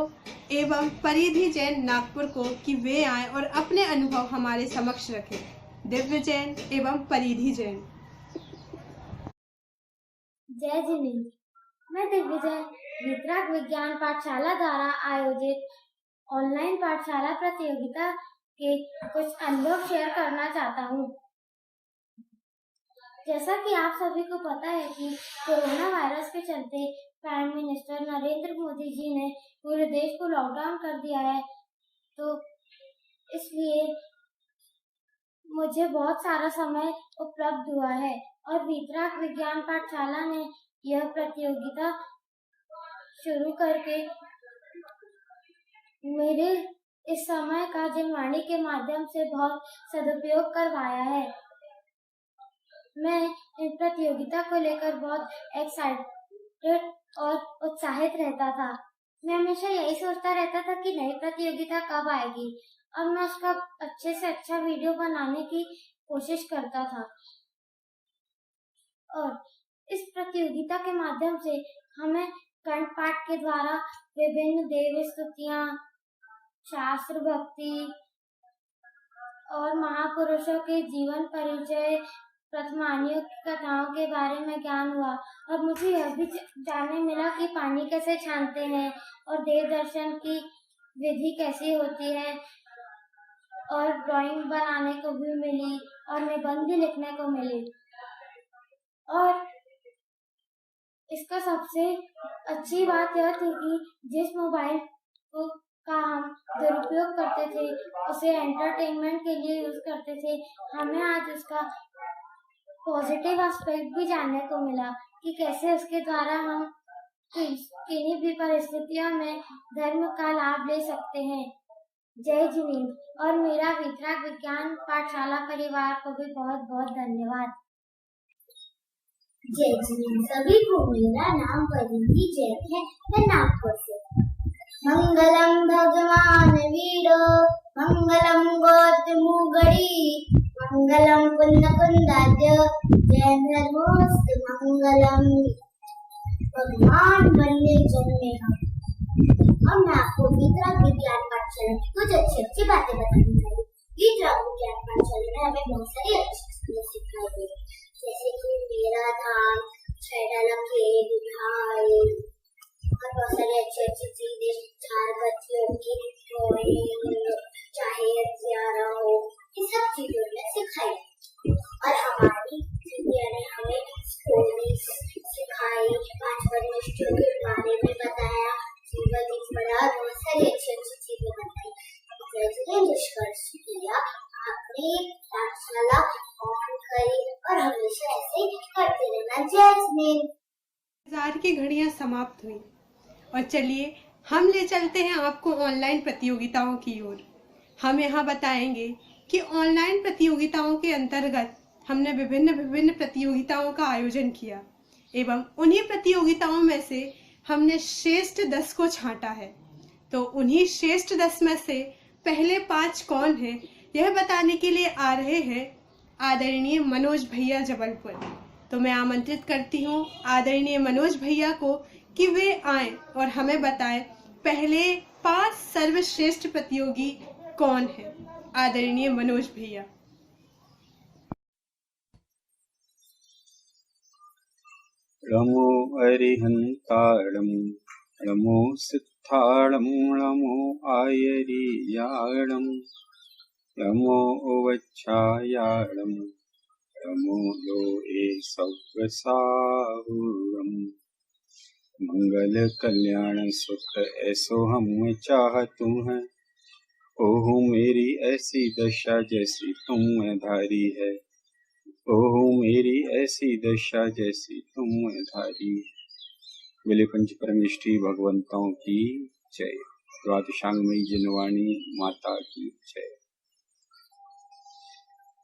एवं परिधि जैन नागपुर को कि वे आएं और अपने अनुभव हमारे समक्ष रखें। दिव्य जैन एवं परिधि जैन। जय जिनेन्द्र, मैं दिव्य जैन वितराग विज्ञान पाठशाला द्वारा आयोजित ऑनलाइन पाठशाला प्रतियोगिता के कुछ अनुभव शेयर करना चाहता हूँ। जैसा कि आप सभी को पता है कि कोरोना वायरस के चलते प्राइम मिनिस्टर नरेंद्र मोदी जी ने पूरे देश को लॉकडाउन कर दिया है, तो इसलिए मुझे बहुत सारा समय उपलब्ध हुआ है और वितराग विज्ञान पाठशाला ने यह प्रतियोगिता शुरू करके मेरे इस समय का जिनवाणी के माध्यम से बहुत सदुपयोग करवाया है। मैं इन प्रतियोगिता को लेकर बहुत एक्साइटेड और उत्साहित रहता था। मैं हमेशा यही सोचता रहता था कि नई प्रतियोगिता कब आएगी और मैं उसका अच्छे से अच्छा वीडियो बनाने की कोशिश करता था। और इस प्रतियोगिता के माध्यम से हमें कंठपाठ के द्वारा विभिन्न देव स्तुतियाँ, शास्त्र भक्ति और महापुरुषों के जीवन परिचय प्रतिमानियों की कथाओं के बारे में ज्ञान हुआ और मुझे यह भी जानने मिला कि पानी कैसे छानते हैं और देव दर्शन की विधि कैसी होती है और ड्राइंग बनाने को भी मिली और निबंध भी लिखने को मिली। और इसका सबसे अच्छी बात यह थी कि जिस मोबाइल का हम दुरुपयोग करते थे उसे एंटरटेनमेंट के लिए यूज करते थे, हमें आज उसका पॉजिटिव एस्पेक्ट भी जानने को मिला कि कैसे उसके द्वारा हम किन्हीं भी परिस्थितियों में धर्म का लाभ ले सकते हैं। जय जिनेंद्र और मेरा वितरक विज्ञान पाठशाला परिवार को भी बहुत बहुत धन्यवाद। जय जिनेंद्र सभी को, मेरा नाम परिधि जैन है, मैं नागपुर से। मंगलम भगवान वीरो मंगलम गौतमुगड़ी मंगलम कुंद कुंदाद्य जय धर्मोस्त मंगलम। भगवान बनने जन्मे हम मैं आपको वितरक विज्ञान पाठशाला की कुछ अच्छी बातें बतानी चाहिए। वितरक विज्ञान पाठशाला में हमें बहुत सारी अच्छी चीजें सिखाई गई, जैसे कि मेरा धान, छेड़ा खेल उठाए और बहुत सारी अच्छी चीजें, चार बच्चियों की ड्राइंग, चाहे हथियारा हो, ये सब चीजों ने सिखाई। और हमारी टीचर ने हमें स्कूल में सिखाई, 5 परमेष्ठियों के बारे में बताया, जीवन की बड़ा बहुत सारी अच्छी चीजें बताई। जैसे निष्कर्ष किया, आपने पाठशाला ऑन करी और हमेशा ऐसे करते रहना। जय जिनेंद्र। इंतजार की घड़ियां समाप्त हुई और चलिए हम ले चलते हैं आपको ऑनलाइन प्रतियोगिताओं की ओर। हम यहाँ बताएंगे कि ऑनलाइन प्रतियोगिताओं के अंतर्गत हमने विभिन्न प्रतियोगिताओं का आयोजन किया एवं उन्हीं प्रतियोगिताओं में से हमने श्रेष्ठ 10 को छांटा है। तो उन्हीं श्रेष्ठ 10 में से पहले 5 कौन हैं, यह बताने के लिए आ रहे हैं आदरणीय मनोज भैया जबलपुर। तो मैं आमंत्रित करती हूँ आदरणीय मनोज भैया को कि वे आएं और हमें बताएं पहले 5 सर्वश्रेष्ठ प्रतियोगी कौन हैं। आदरणीय मनोज भैया। नमो अरिहंताणं नमो सिद्धाणं नमो आयरीयाणं नमो उवच्छायाणं नमो लोए सव्यसाहुरम्। मंगल कल्याण सुख ऐसो हम चाहतु हैं, ओह मेरी ऐसी दशा जैसी तुम में धारी है, ओह मेरी ऐसी दशा जैसी तुम में धारी। बोले पंच परमेष्ठी भगवंतों की जय, द्वादशांगमयी जिनवाणी माता की जय।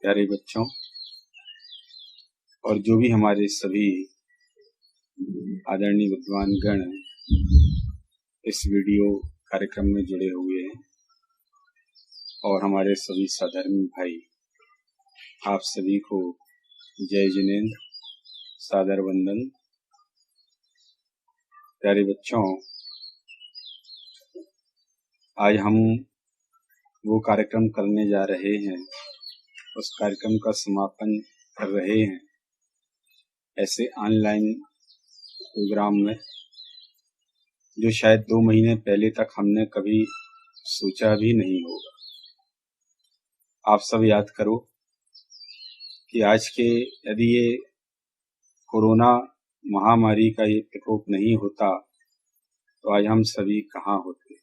प्यारे बच्चों और जो भी हमारे सभी आदरणीय विद्वान गण इस वीडियो कार्यक्रम में जुड़े हुए हैं और हमारे सभी साधर्मी भाई, आप सभी को जय जिनेंद्र, सादर वंदन। प्यारे बच्चों, आज हम वो कार्यक्रम करने जा रहे हैं, उस कार्यक्रम का समापन कर रहे हैं ऐसे ऑनलाइन प्रोग्राम में जो शायद 2 महीने पहले तक हमने कभी सोचा भी नहीं होगा। आप सब याद करो कि आज के यदि ये कोरोना महामारी का ये प्रकोप नहीं होता तो आज हम सभी कहाँ होते।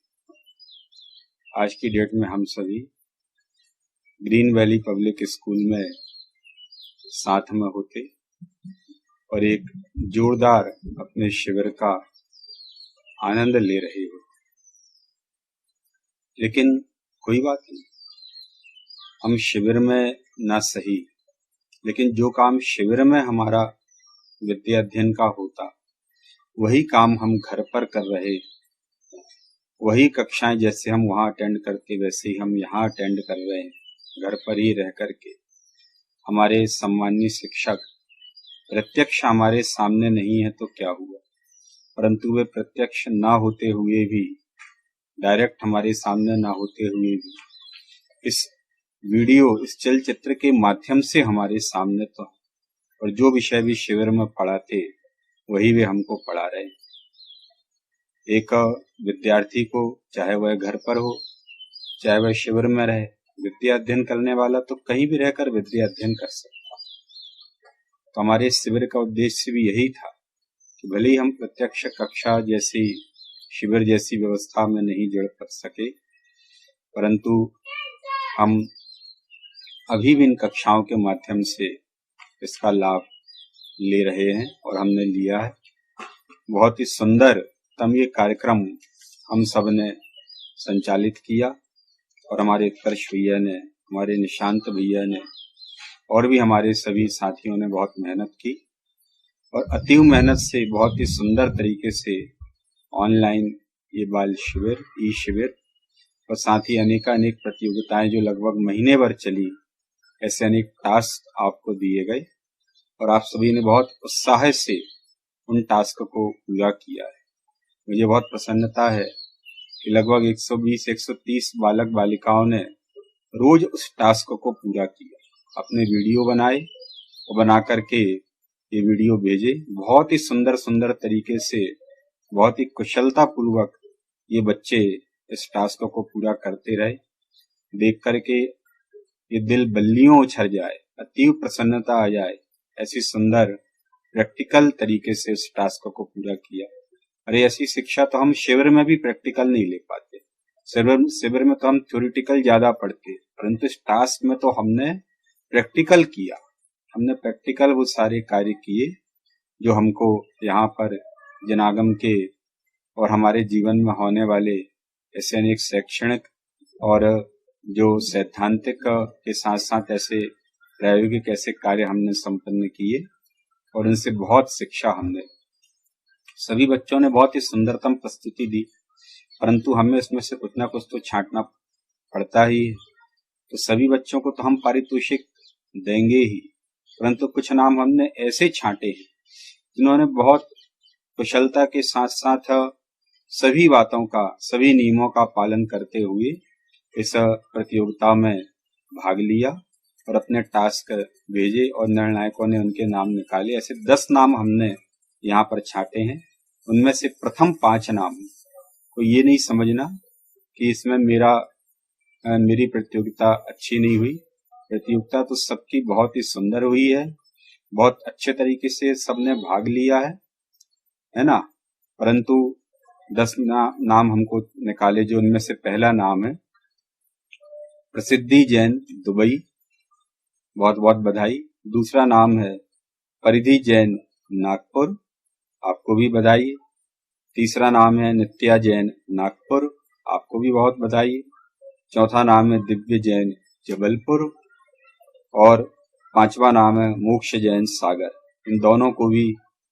आज की डेट में हम सभी ग्रीन वैली पब्लिक स्कूल में साथ में होते और एक जोरदार अपने शिविर का आनंद ले रहे हो। लेकिन कोई बात नहीं, हम शिविर में ना सही, लेकिन जो काम शिविर में हमारा विद्या अध्ययन का होता वही काम हम घर पर कर रहे, वही कक्षाएं जैसे हम वहां अटेंड करते वैसे ही हम यहाँ अटेंड कर रहे हैं, घर पर ही रह करके। हमारे सम्मानीय शिक्षक प्रत्यक्ष हमारे सामने नहीं है तो क्या हुआ, परंतु वे प्रत्यक्ष ना होते हुए भी, डायरेक्ट हमारे सामने ना होते हुए भी इस वीडियो, इस चलचित्र के माध्यम से हमारे सामने तो और जो विषय भी शिविर में पढ़ाते वही वे हमको पढ़ा रहे। एक विद्यार्थी को चाहे वह घर पर हो चाहे वह शिविर में रहे, विद्या अध्ययन करने वाला तो कहीं भी रहकर विद्या अध्ययन कर सकता। तो हमारे इस शिविर का उद्देश्य भी यही था कि भले ही हम प्रत्यक्ष कक्षा जैसी शिविर जैसी व्यवस्था में नहीं जुड़ सके, परंतु हम अभी भी इन कक्षाओं के माध्यम से इसका लाभ ले रहे हैं और हमने लिया है। बहुत ही सुंदर तम ये कार्यक्रम हम सब ने संचालित किया और हमारे उत्कर्ष भैया ने, हमारे निशांत भैया ने और भी हमारे सभी साथियों ने बहुत मेहनत की और अतीव मेहनत से बहुत ही सुंदर तरीके से ऑनलाइन ये बाल शिविर, ई शिविर और साथ ही अनेक प्रतियोगिताएं जो लगभग महीने भर चली, ऐसे अनेक टास्क आपको दिए गए और आप सभी ने बहुत उत्साह से उन टास्क को पूरा किया है। मुझे बहुत प्रसन्नता है कि लगभग 120-130 बालक बालिकाओं ने रोज उस टास्क को पूरा किया, अपने वीडियो बनाए और बना करके ये वीडियो भेजे। बहुत ही सुंदर तरीके से, बहुत ही कुशलता पूर्वक ये बच्चे इस टास्क को पूरा करते रहे। देख करके ये दिल बल्लियों उछल जाए, अतीव प्रसन्नता आ जाए, ऐसी सुंदर प्रैक्टिकल तरीके से इस टास्क को पूरा किया। अरे ऐसी शिक्षा तो हम शिविर में भी प्रैक्टिकल नहीं ले पाते। शिविर में तो हम थ्योरेटिकल ज्यादा पढ़ते, परंतु इस टास्क में तो हमने प्रैक्टिकल किया। हमने प्रैक्टिकल वो सारे कार्य किए जो हमको यहाँ पर जनागम के और हमारे जीवन में होने वाले ऐसे अनेक शैक्षणिक और जो सैद्धांतिक के साथ साथ ऐसे प्रायोगिक ऐसे कार्य हमने संपन्न किए और इनसे बहुत शिक्षा हमने, सभी बच्चों ने बहुत ही सुंदरतम प्रस्तुति दी, परंतु हमें इसमें से कुछ ना कुछ तो छांटना पड़ता ही है। तो सभी बच्चों को तो हम पारितोषिक देंगे ही, परंतु कुछ नाम हमने ऐसे छांटे हैं जिन्होंने बहुत कुशलता के साथ साथ सभी बातों का, सभी नियमों का पालन करते हुए इस प्रतियोगिता में भाग लिया और अपने टास्क भेजे और निर्णायकों ने उनके नाम निकाले। ऐसे 10 नाम हमने यहाँ पर छांटे हैं। उनमें से प्रथम 5 नाम को ये नहीं समझना कि इसमें मेरी प्रतियोगिता अच्छी नहीं हुई। प्रतियोगिता तो सबकी बहुत ही सुंदर हुई है, बहुत अच्छे तरीके से सबने भाग लिया है ना। परंतु 10 नाम हमको निकाले, जो उनमें से पहला नाम है प्रसिद्धि जैन दुबई, बहुत बहुत बधाई। दूसरा नाम है परिधि जैन नागपुर, आपको भी बधाई। तीसरा नाम है नित्या जैन नागपुर, आपको भी बहुत बधाई। चौथा नाम है दिव्य जैन जबलपुर और 5वां नाम है मोक्ष जैन सागर। इन दोनों को भी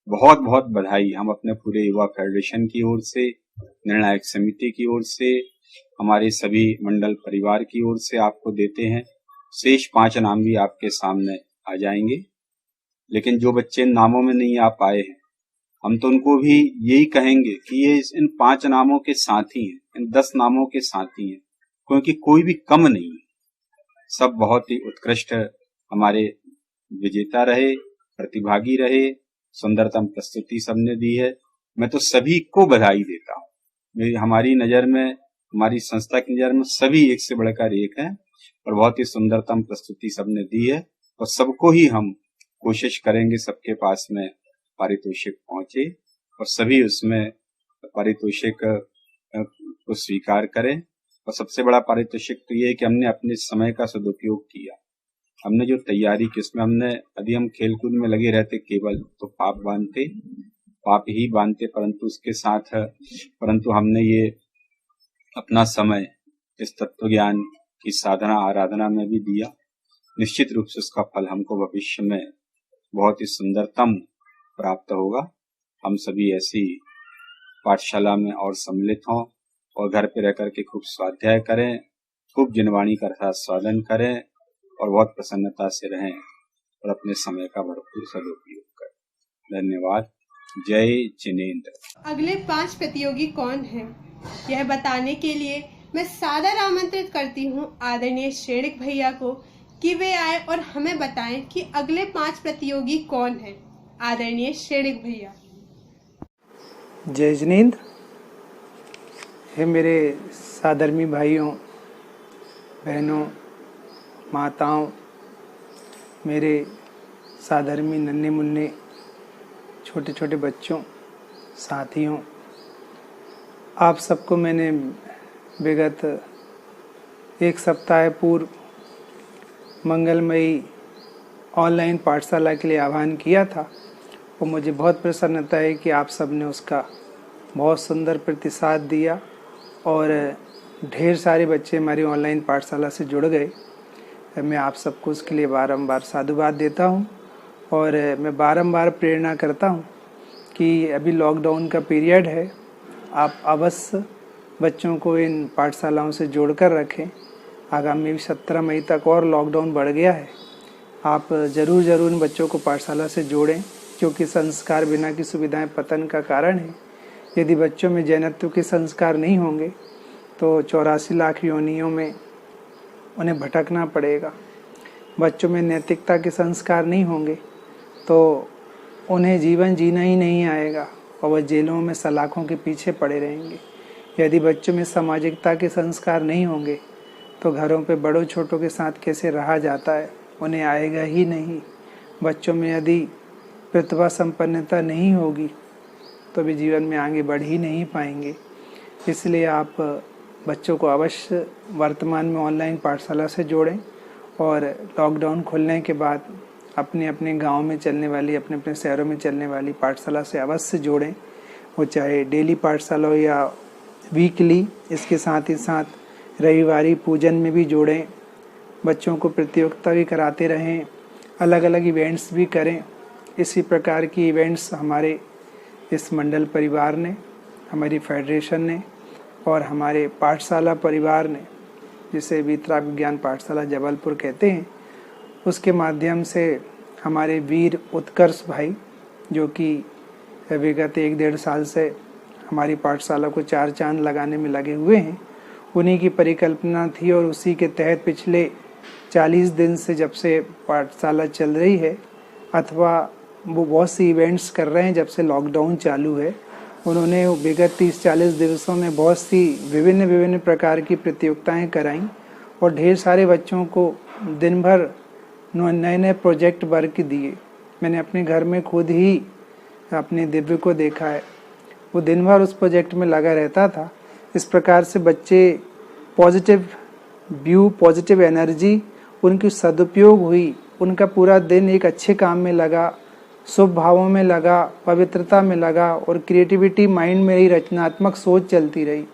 बहुत बहुत बधाई हम अपने पूरे युवा फेडरेशन की ओर से, निर्णायक समिति की ओर से, हमारे सभी मंडल परिवार की ओर से आपको देते हैं। शेष 5 नाम भी आपके सामने आ जाएंगे। लेकिन जो बच्चे इन नामों में नहीं आ पाए हैं, हम तो उनको भी यही कहेंगे कि ये इन 5 नामों के साथी हैं, इन 10 नामों के साथी हैं, क्योंकि कोई भी कम नहीं है। सब बहुत ही उत्कृष्ट हमारे विजेता रहे, प्रतिभागी रहे, सुंदरतम प्रस्तुति सबने दी है। मैं तो सभी को बधाई देता हूँ। हमारी नजर में, हमारी संस्था की नजर में सभी एक से बढ़कर एक हैं और बहुत ही सुंदरतम प्रस्तुति सबने दी है और सबको ही हम कोशिश करेंगे सबके पास में पारितोषिक पहुंचे और सभी उसमें पारितोषिक को स्वीकार करें। और सबसे बड़ा पारितोषिक तो ये है कि हमने अपने समय का सदुपयोग किया। हमने जो तैयारी की, उसमें हमने, यदि हम खेलकूद में लगे रहते केवल तो पाप ही बांधते, परंतु उसके साथ हमने ये अपना समय इस तत्व ज्ञान की साधना आराधना में भी दिया। निश्चित रूप से उसका फल हमको भविष्य में बहुत ही सुंदरतम प्राप्त होगा। हम सभी ऐसी पाठशाला में और सम्मिलित हों और घर पे रह करके खूब स्वाध्याय करें, खूब जिनवाणी का स्वादन करें और बहुत प्रसन्नता से रहें और अपने समय का भरपूर सदुपयोग करें। धन्यवाद। जय जिनेंद्र। अगले 5 प्रतियोगी कौन हैं, यह बताने के लिए मैं सादर आमंत्रित करती हूँ आदरणीय शेड़िक भैया को कि वे आए और हमें बताएं कि अगले 5 प्रतियोगी कौन हैं। आदरणीय शेड़िक भैया। जय जिनेंद्र। हे मेरे साधर्मी भाइयों, बहनों, माताओं, मेरे साधर्मी नन्हे मुन्ने छोटे छोटे बच्चों, साथियों, आप सबको मैंने विगत 1 सप्ताह पूर्व मंगलमयी ऑनलाइन पाठशाला के लिए आह्वान किया था और मुझे बहुत प्रसन्नता है कि आप सब ने उसका बहुत सुंदर प्रतिसाद दिया और ढेर सारे बच्चे हमारी ऑनलाइन पाठशाला से जुड़ गए। मैं आप सबको उसके लिए बारंबार साधुवाद देता हूं और मैं बारंबार प्रेरणा करता हूं कि अभी लॉकडाउन का पीरियड है, आप अवश्य बच्चों को इन पाठशालाओं से जोड़कर रखें। आगामी 17 मई तक और लॉकडाउन बढ़ गया है। आप ज़रूर इन बच्चों को पाठशाला से जोड़ें, क्योंकि संस्कार बिना की सुविधाएं पतन का कारण है। यदि बच्चों में जैनत्व के संस्कार नहीं होंगे तो 84 लाख योनियों में उन्हें भटकना पड़ेगा। बच्चों में नैतिकता के संस्कार नहीं होंगे तो उन्हें जीवन जीना ही नहीं आएगा और वह जेलों में सलाखों के पीछे पड़े रहेंगे। यदि बच्चों में सामाजिकता के संस्कार नहीं होंगे तो घरों पे बड़ों छोटों के साथ कैसे रहा जाता है, उन्हें आएगा ही नहीं। बच्चों में यदि प्रतिभा संपन्नता नहीं होगी तो भी जीवन में आगे बढ़ ही नहीं पाएंगे। इसलिए आप बच्चों को अवश्य वर्तमान में ऑनलाइन पाठशाला से जोड़ें और लॉकडाउन खुलने के बाद अपने अपने गांव में चलने वाली, अपने अपने शहरों में चलने वाली पाठशाला से अवश्य जोड़ें। वो चाहे डेली पाठशाला हो या वीकली। इसके साथ ही साथ रविवारी पूजन में भी जोड़ें। बच्चों को प्रतियोगिता भी कराते रहें, अलग अलग इवेंट्स भी करें। इसी प्रकार की इवेंट्स हमारे इस मंडल परिवार ने, हमारी फेडरेशन ने और हमारे पाठशाला परिवार ने, जिसे वीतराग विज्ञान पाठशाला जबलपुर कहते हैं, उसके माध्यम से हमारे वीर उत्कर्ष भाई, जो कि विगत 1-1.5 साल से हमारी पाठशाला को 4 चांद लगाने में लगे हुए हैं, उन्हीं की परिकल्पना थी और उसी के तहत पिछले 40 दिन से जब से पाठशाला चल रही है अथवा वो बहुत सी इवेंट्स कर रहे हैं जब से लॉकडाउन चालू है, उन्होंने विगत 30-40 दिवसों में बहुत सी विभिन्न प्रकार की प्रतियोगिताएं कराईं और ढेर सारे बच्चों को दिन भर नए प्रोजेक्ट वर्क दिए। मैंने अपने घर में खुद ही अपने दिव्य को देखा है, वो दिन भर उस प्रोजेक्ट में लगा रहता था। इस प्रकार से बच्चे पॉजिटिव व्यू, पॉजिटिव एनर्जी उनकी सदुपयोग हुई, उनका पूरा दिन एक अच्छे काम में लगा, शुभ भावों में लगा, पवित्रता में लगा और क्रिएटिविटी माइंड में रही, रचनात्मक सोच चलती रही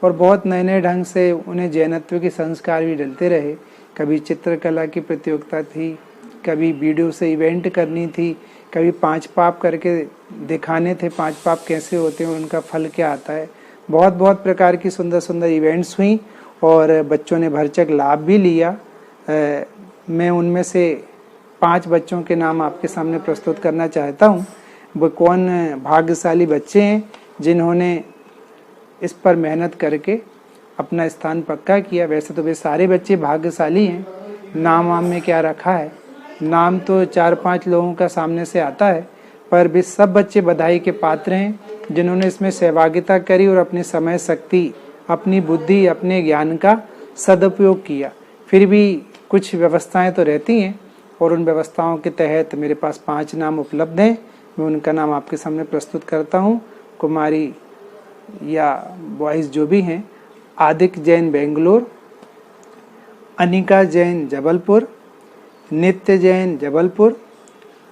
और बहुत नए ढंग से उन्हें जैनत्व के संस्कार भी डलते रहे। कभी चित्रकला की प्रतियोगिता थी, कभी वीडियो से इवेंट करनी थी, कभी 5 पाप करके दिखाने थे, 5 पाप कैसे होते हैं, उनका फल क्या आता है। बहुत प्रकार की सुंदर इवेंट्स हुई और बच्चों ने भरचक लाभ भी लिया। मैं उनमें से 5 बच्चों के नाम आपके सामने प्रस्तुत करना चाहता हूँ। वो कौन भाग्यशाली बच्चे हैं जिन्होंने इस पर मेहनत करके अपना स्थान पक्का किया। वैसे तो वे सारे बच्चे भाग्यशाली हैं। नाम में क्या रखा है, नाम तो 4-5 लोगों का सामने से आता है, पर भी सब बच्चे बधाई के पात्र हैं जिन्होंने इसमें सहभागिता करी और अपनी समय शक्ति, अपनी बुद्धि, अपने ज्ञान का सदुपयोग किया। फिर भी कुछ व्यवस्थाएं तो रहती हैं और उन व्यवस्थाओं के तहत मेरे पास 5 नाम उपलब्ध हैं। मैं उनका नाम आपके सामने प्रस्तुत करता हूँ। कुमारी या बॉयज़ जो भी हैं, आदिक जैन बेंगलोर, अनिका जैन जबलपुर, नित्य जैन जबलपुर,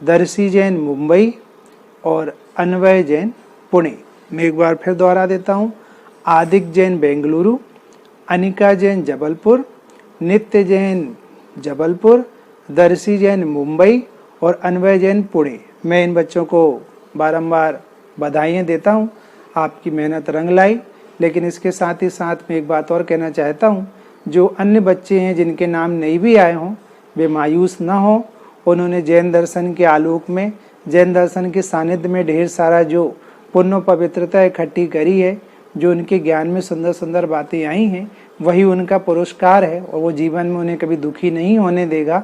दर्शी जैन मुंबई और अन्वय जैन पुणे। मैं एक बार फिर दोहरा देता हूँ। आदिक जैन बेंगलुरु, अनिका जैन जबलपुर, नित्य जैन जबलपुर, दर्शी जैन मुंबई और अन्वय जैन पुणे। मैं इन बच्चों को बारंबार बधाइयाँ देता हूँ। आपकी मेहनत रंग लाई। लेकिन इसके साथ ही साथ मैं एक बात और कहना चाहता हूँ, जो अन्य बच्चे हैं जिनके नाम नहीं भी आए हों, वे मायूस न हों। उन्होंने जैन दर्शन के आलोक में, जैन दर्शन के सानिध्य में ढेर सारा जो पुण्य पवित्रता इकट्ठी करी है, जो उनके ज्ञान में सुंदर सुंदर बातें आई हैं वही उनका पुरस्कार है और वो जीवन में उन्हें कभी दुखी नहीं होने देगा।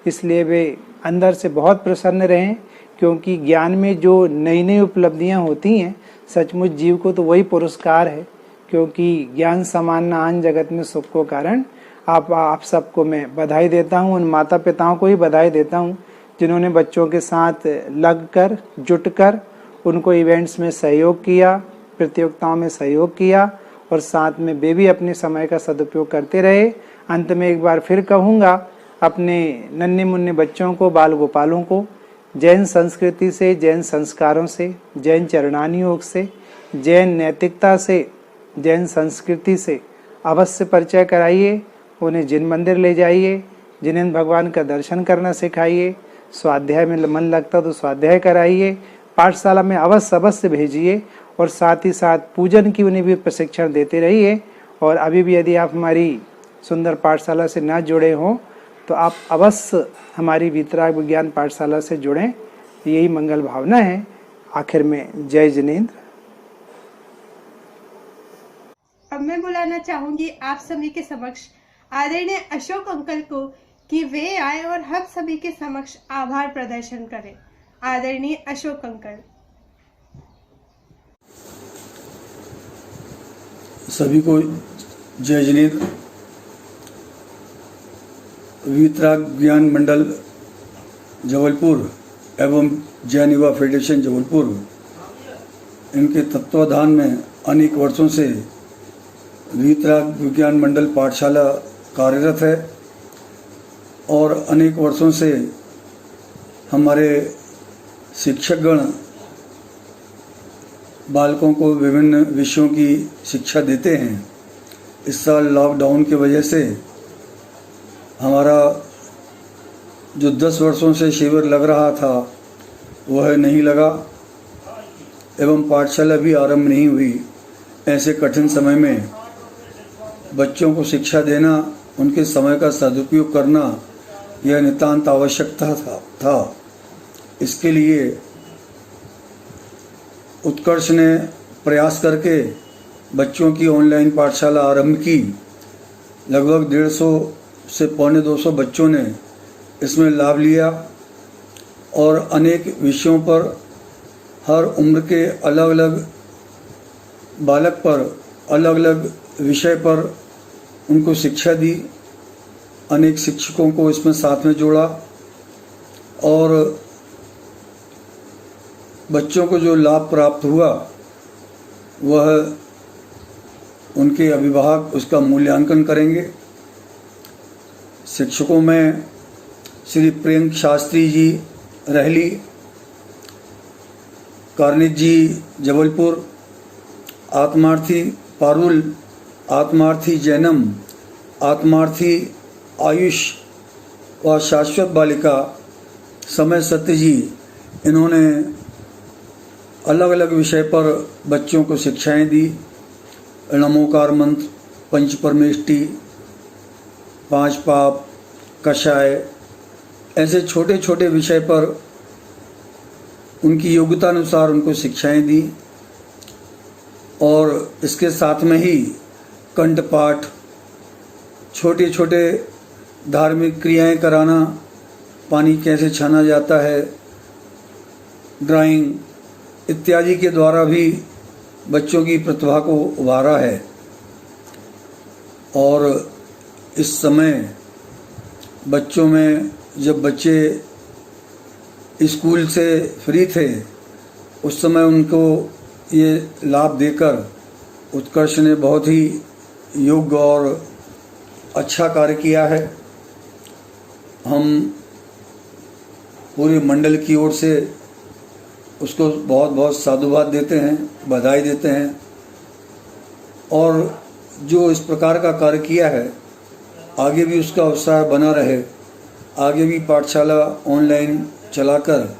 इसलिए वे अंदर से बहुत प्रसन्न रहें, क्योंकि ज्ञान में जो नई नई उपलब्धियां होती हैं सचमुच जीव को तो वही पुरस्कार है, क्योंकि ज्ञान समान न आन जगत में सुख को कारण। आप सबको मैं बधाई देता हूँ, उन माता पिताओं को ही बधाई देता हूँ जिन्होंने बच्चों के साथ लगकर जुटकर उनको इवेंट्स में सहयोग किया, प्रतियोगिताओं में सहयोग किया और साथ में वे भी अपने समय का सदुपयोग करते रहे। अंत में एक बार फिर कहूँगा अपने नन्हे मुन्ने बच्चों को, बाल गोपालों को जैन संस्कृति से, जैन संस्कारों से, जैन चरणानी योग से, जैन नैतिकता से, जैन संस्कृति से अवश्य परिचय कराइए। उन्हें जिन मंदिर ले जाइए, जिन्हें भगवान का दर्शन करना सिखाइए, स्वाध्याय में मन लगता तो स्वाध्याय कराइए, पाठशाला में अवश्य भेजिए और साथ ही साथ पूजन की उन्हें भी प्रशिक्षण देते रहिए। और अभी भी यदि आप हमारी सुंदर पाठशाला से न जुड़े हों तो आप अवश्य हमारी वीतराग विज्ञान पाठशाला से जुड़ें, यही मंगल भावना है। आखिर में जय जिनेंद्र। अब मैं बुलाना चाहूंगी आप सभी के समक्ष आदरणीय अशोक अंकल को कि वे आए और हम सभी के समक्ष आभार प्रदर्शन करें। आदरणीय अशोक अंकल। सभी को जय जिनेंद्र। वीतराग ज्ञान मंडल जबलपुर एवं जैन युवा फेडरेशन जबलपुर, इनके तत्वाधान में अनेक वर्षों से वीतराग विज्ञान मंडल पाठशाला कार्यरत है और अनेक वर्षों से हमारे शिक्षकगण बालकों को विभिन्न विषयों की शिक्षा देते हैं। इस साल लॉकडाउन की वजह से हमारा जो 10 वर्षों से शिविर लग रहा था वह नहीं लगा एवं पाठशाला भी आरंभ नहीं हुई। ऐसे कठिन समय में बच्चों को शिक्षा देना, उनके समय का सदुपयोग करना यह नितांत आवश्यकता था। इसके लिए उत्कर्ष ने प्रयास करके बच्चों की ऑनलाइन पाठशाला आरंभ की। लगभग 150 से 250 बच्चों ने इसमें लाभ लिया और अनेक विषयों पर, हर उम्र के अलग अलग बालक पर अलग अलग विषय पर उनको शिक्षा दी। अनेक शिक्षकों को इसमें साथ में जोड़ा और बच्चों को जो लाभ प्राप्त हुआ वह उनके अभिभावक उसका मूल्यांकन करेंगे। शिक्षकों में श्री प्रियंक शास्त्री जी रहली, कार्निक जी जबलपुर, आत्मार्थी पारुल, आत्मार्थी जैनम, आत्मार्थी आयुष व शाश्वत बालिका समय सत्य जी, इन्होंने अलग अलग विषय पर बच्चों को शिक्षाएं दी। नमोकार मंत्र, पंच परमेष्टि, 5 पाप, कषाय, ऐसे छोटे छोटे विषय पर उनकी योग्यता अनुसार उनको शिक्षाएं दी। और इसके साथ में ही कंठपाठ, छोटे छोटे धार्मिक क्रियाएं कराना, पानी कैसे छाना जाता है, ड्राइंग इत्यादि के द्वारा भी बच्चों की प्रतिभा को उभारा है। और इस समय बच्चों में, जब बच्चे स्कूल से फ्री थे उस समय उनको ये लाभ देकर उत्कर्ष ने बहुत ही योग्य और अच्छा कार्य किया है। हम पूरे मंडल की ओर से उसको बहुत बहुत साधुवाद देते हैं, बधाई देते हैं। और जो इस प्रकार का कार्य किया है आगे भी उसका उत्साह बना रहे, आगे भी पाठशाला ऑनलाइन चलाकर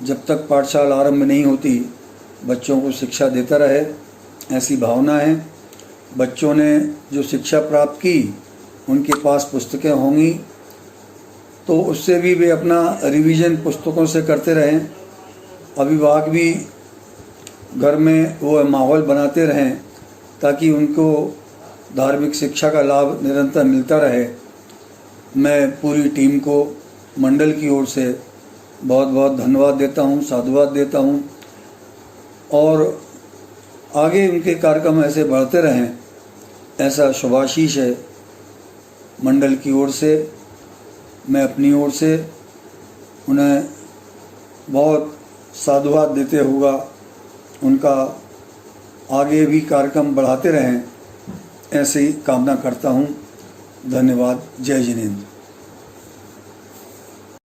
जब तक पाठशाला आरंभ नहीं होती बच्चों को शिक्षा देता रहे, ऐसी भावना है। बच्चों ने जो शिक्षा प्राप्त की उनके पास पुस्तकें होंगी तो उससे भी वे अपना रिवीजन पुस्तकों से करते रहें। अभिभावक भी घर में वो माहौल बनाते रहें ताकि उनको धार्मिक शिक्षा का लाभ निरंतर मिलता रहे। मैं पूरी टीम को मंडल की ओर से बहुत बहुत धन्यवाद देता हूँ, साधुवाद देता हूँ और आगे उनके कार्यक्रम ऐसे बढ़ते रहें, ऐसा शुभाशीष है मंडल की ओर से। मैं अपनी ओर से उन्हें बहुत साधुवाद देते हुआ उनका आगे भी कार्यक्रम बढ़ाते रहें, ऐसे ही कामना करता हूँ। धन्यवाद। जय जिनेंद्र।